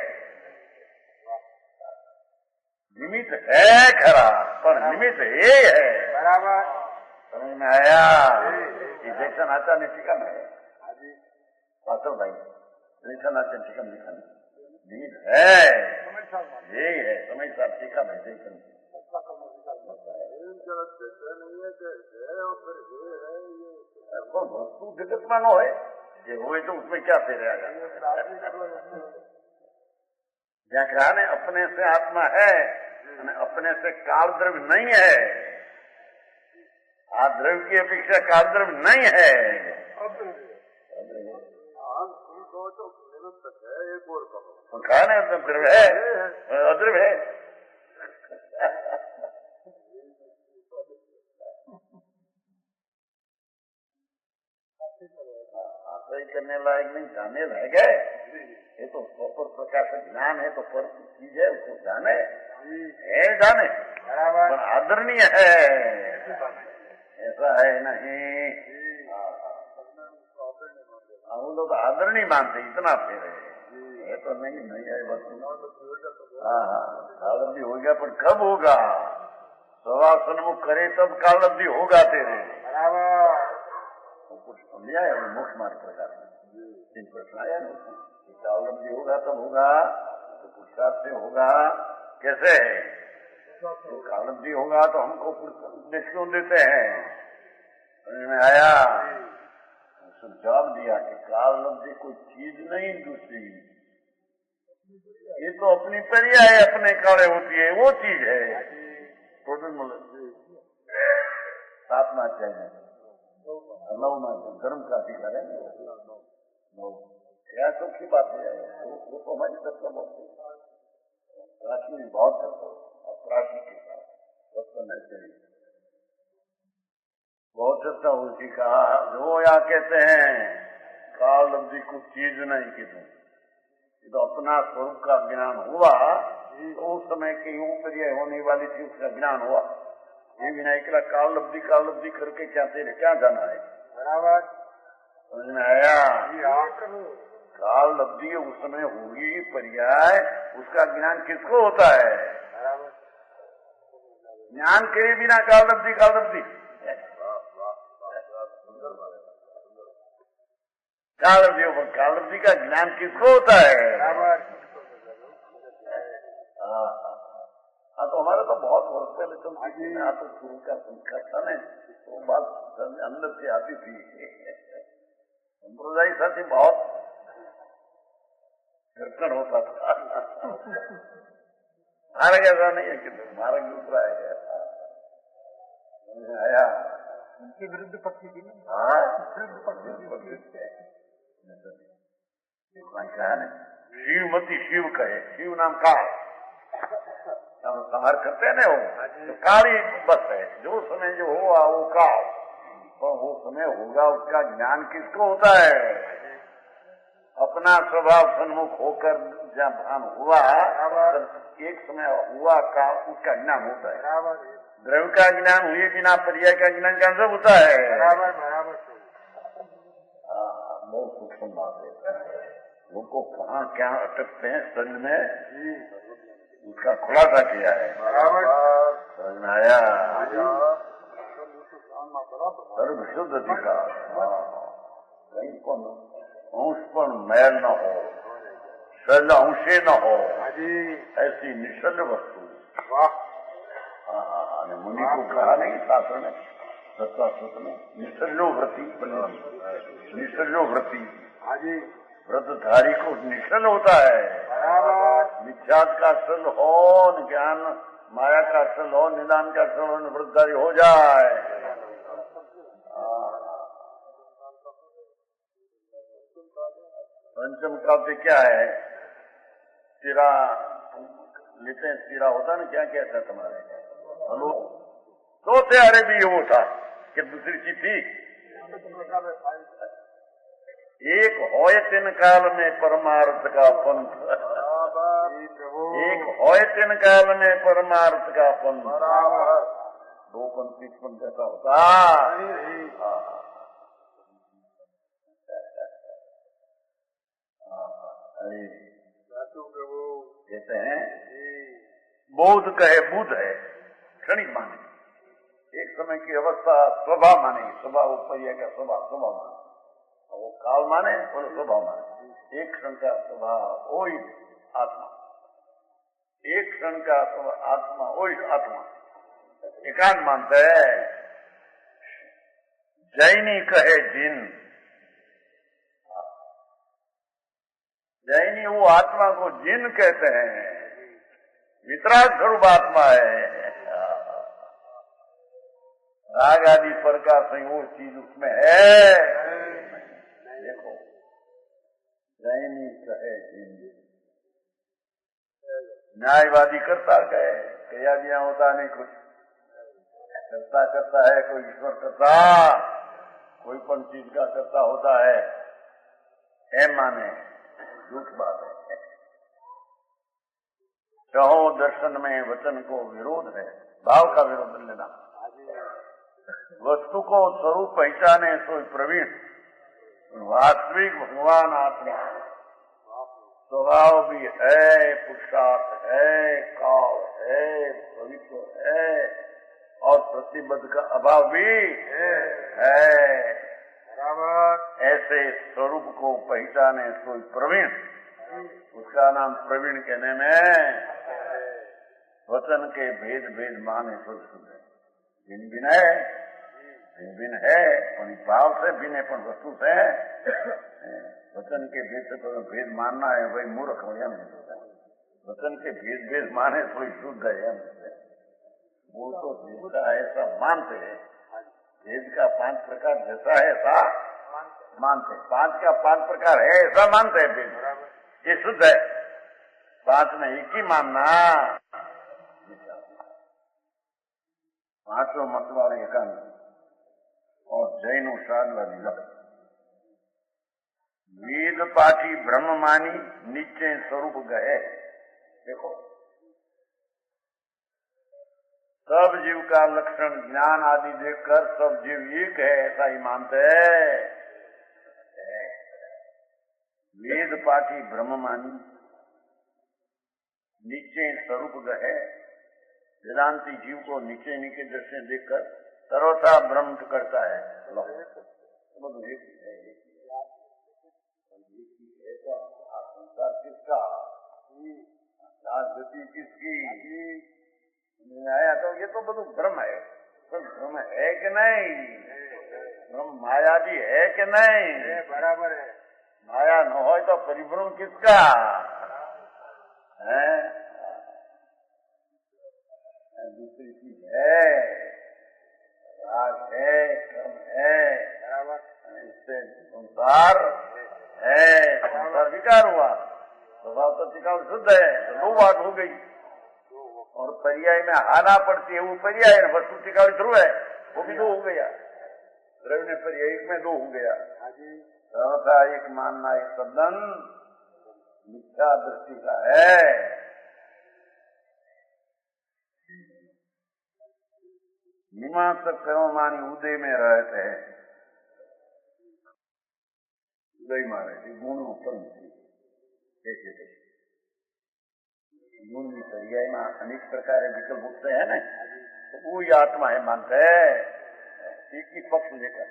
निमित्त है खरा पर निमित्त ये है। बराबर समझ में आया? इंजेक्शन आता नहीं टीका में वास्तव भाई, इंजेक्शन आते टीका में लिखा निमित्त है, यही है। समय साहब टीका में इंजेक्शन वस्तु जगत में न हो, ये हुए तो उसमें क्या फेर आएगा। व्याख्यान है अपने से आत्मा है, अपने से काल द्रव्य नहीं है, आप द्रव्य की अपेक्षा काल द्रव्य नहीं है। खाने द्रव्य है, अद्रव्य है। आश्रय करने लायक नहीं, जाने लायक है। ये तो प्रॉपर प्रकार से ज्ञान है, तो पर चीज है, उसको जाने है, जाने पर आदरणीय है, ऐसा है नहीं। वो लोग आदरणीय मानते, इतना फिर है तो नहीं है बस। हाँ कालब्धि हो गया, पर कब होगा? स्वभाव सन्मुख करे तब कालब्धि होगा तेरे। कुछ समझा है मुख्य मार्ग प्रकार में प्रश्न आया ना, कालब्धि होगा तब होगा, तो पुरुषार्थ से होगा। कैसे तो कालब्धि होगा तो हमको उपदेश क्यों देते हैं? समझ में आया? जवाब दिया कि कालब्धि कोई चीज नहीं दूसरी, ये तो अपनी पर्याय अपने काले होती है, वो चीज है। सातवां अध्याय में 9वां धर्म का अधिकार है, क्या दुखी बात है। वो तो हमारी तरफ बहुत प्राची में बहुत करता हो, प्राची के साथ बहुत चर्चा हुई थी। कहा जो यहाँ कहते हैं कालब्धि कुछ चीज नहीं की तुम, तो अपना स्वरूप का ज्ञान हुआ तो उस समय की पर्याय होने वाली थी, उसका ज्ञान हुआ। ये विनायकला कालब्धि कालब्धि करके क्या तेरे क्या जाना है? बराबर समझ में आया? कालब्धि उस समय होगी पर्याय, उसका ज्ञान किसको होता है? ज्ञान करे बिना कालब्धि कालब्धि कालब्धि का ज्ञान किसको होता है? हाँ तो हमारा तो बहुत वर्ष पहले चलती थी ना, तो शुरू का था ना, तो बात अंदर से आती थी। संप्रदायी साथी बहुत घर्षण होता था। मार्ग ऐसा नहीं है कि मार्ग दूसरा है। आया उनके विरुद्ध पक्षी थी ना। हाँ शिवमती शिव कहे, शिव नाम का संहार करते हैं ना, वो तो काली बस है। जो समय जो हुआ वो काल, और वो समय होगा उसका ज्ञान किसको होता है? अपना स्वभाव सन्मुख होकर जब भान हुआ, एक समय हुआ का उसका ज्ञान होता है। द्रव्य का ज्ञान हुए बिना पर्याय का ज्ञान कहां से होता है? बराबर बराबर। बहुत सूक्ष्म बात है। लोग को कहाँ क्या अटकते हैं शरीर में, उसका खुलासा किया है। बराबर समझ में आया? सर्व शुद्ध दिखा, कहीं पर अंश पर मैल न हो, शल अंशे न हो, ऐसी निश्चल वस्तु। मुनि को कहा नहीं शास्त्र में, सत्वासूत्र में, निश्चलो व्रति, निश्चलो व्रति। व्रतधारी को निश्चल होता है। मिथ्यात का सल हो, ज्ञान माया का सल हो, निदान का सल हो, व्रतधारी हो जाए। पंचम काव्य क्या है? सिरा लेते हैं, सिरा होता ना, क्या क्या था तुम्हारे? हेलो तो अरे भी वो था कि दूसरी चीज थी। एक होय तीन काल में परमार्थ का पंथ, एक होय तीन काल में परमार्थ का पंथ। दो पंथ कैसा होता? कहते हैं बोध कहे बुध है, क्षणिक माने, एक समय की अवस्था स्वभाव माने, स्वभाव उपरिया का स्वभाव स्वभाव माने, वो काल माने और स्वभाव माने। एक क्षण का स्वभाव वही आत्मा, एक क्षण का स्वभाव आत्मा वही आत्मा, एकांत मानते है। जैनी कहे जिन, जैनी वो आत्मा को जिन कहते हैं, वितराग स्वरूप आत्मा है। राग आदि पर का संयोग चीज उसमें है। देखो जैनी कहे जिन, न्यायवादी करता कहे, कया दिया होता नहीं, कुछ करता करता है, कोई ईश्वर करता, कोई पण चीज का करता होता है, माने झूठ बात है। कहो दर्शन में वचन को विरोध है, भाव का विरोध लेना। वस्तु को स्वरूप पहचाने सोई प्रवीण, वास्तविक भगवान आत्मा स्वभाव भी है, पुरुषार्थ है, काल है, पवित्र है और प्रतिबद्ध का अभाव भी है। ऐसे स्वरूप को पहचाने सोई प्रवीण, उसका नाम प्रवीण कहने में वचन के भेद भेद माने तो शुद्ध है। भिन्न भिन्न है, भिन्न भिन्न है, भाव से भिन्न, पण वस्तु से वचन के भेद से तो भेद मानना है, वही मूर्ख हो। वचन के भेद भेद माने तो शुद्ध है। वो तो जैसा ऐसा मानते हैं, भेद का 5 प्रकार जैसा है ऐसा मानते, 5 का 5 प्रकार है ऐसा मानते हैं। भेद ये शुद्ध है, 5 में एक ही मानना। 5 मत वाले एकांत और जैनो शादवादी लग। वेद पाठी ब्रह्म मानी निश्चय स्वरूप गए। देखो सब जीव का लक्षण ज्ञान आदि देखकर सब जीव एक है ऐसा ही मानते हैं। वेद पाठी ब्रह्म मानी निश्चय स्वरूप गए। वेदांती जीव को निश्चय के दृष्टि देखकर सर्वथा ब्रह्म करता है। संसार किसका, गति किसकी आया? तो ये तो બધું ब्रह्म है। तो ब्रह्म है कि नहीं? ब्रह्म माया भी है कि नहीं? बराबर है। माया न हो तो परिभ्रम किसका है? दूसरी चीज है, राग है, कर्म है, इससे संसार है, संसार विकार हुआ। स्वभाव तो टिकाऊ शुद्ध है, तो 2 बात हो गई। और पर्याय में हाना पड़ती है, वो पर्याय है, वस्तु टिकाऊ ध्रुव है, वो भी 2 हो गया। द्रव्य ने पर्याय में 2 हो गया। सर्वथा एक मानना एक सदन मिथ्या दृष्टि का है। मीमांस कर्म मानी उदय में रहते हैं, उदय में रहते गुण उत्पन्न थी। गुण की पर्याय में अनेक प्रकार विकल्प उठते हैं न, तो वो ही आत्मा है मानते है। एक ही पक्ष लेकर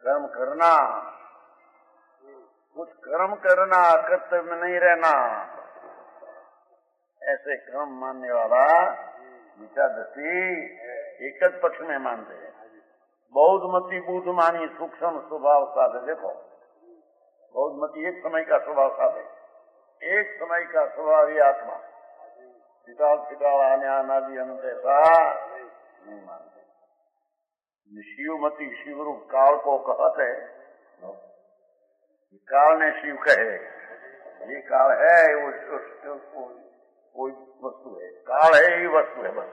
कर्म करना, कुछ कर्म करना, कर्तव्य में नहीं रहना, ऐसे कर्म मानने वाला विचारदर्शी एक ही पक्ष में मानते हैं। बौद्धमती बुद्ध मानी सूक्ष्म स्वभाव साधे। देखो बौद्धमती एक समय का स्वभाव साधे, एक समय का स्वभाव ही आत्मा, फिकाल आने आना भी अनंत ऐसा नहीं मानते। शिवमती शिवरूप काल को कहते, काल ने शिव कहे, ये काल है कोई वस्तु है, काल है ही वस्तु है बस।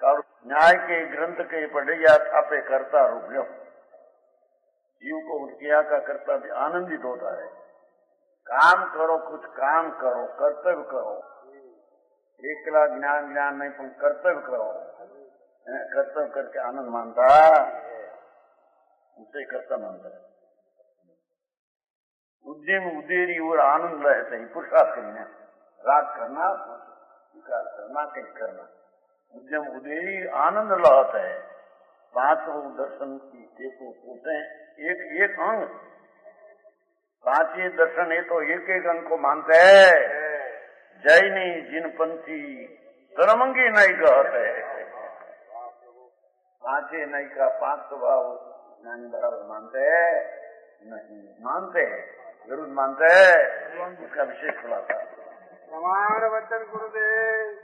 काल न्याय के ग्रंथ के पढ़िया छापे करता रूप लो। जीव को क्रिया का करता भी आनंदित होता है। काम करो, कुछ काम करो, कर्तव्य करो, एकला ज्ञान नहीं पर कर्तव्य करो। कर्तव्य करके आनंद मानता, उसे कर्ता मानता है। उद्यम उदेरी और आनंद रहते ही पुरुषार्थ करना, राग करना, विकार करना, कहीं करना। उद्यम उदेरी आनंद लहत है। पांचों दर्शन की देखो होते एक एक अंग, पांचों दर्शन ये तो एक एक अंग को मानते है। जैनी जिन पंथी तरमंगी नहीं कहते, पांचे नहीं का पांच स्वभाव ज्ञानी बराबर मानते हैं? नहीं मानते हैं, जरूर मानते हैं। इसका विशेष खुलासा प्रमाण वचन गुरुदेव।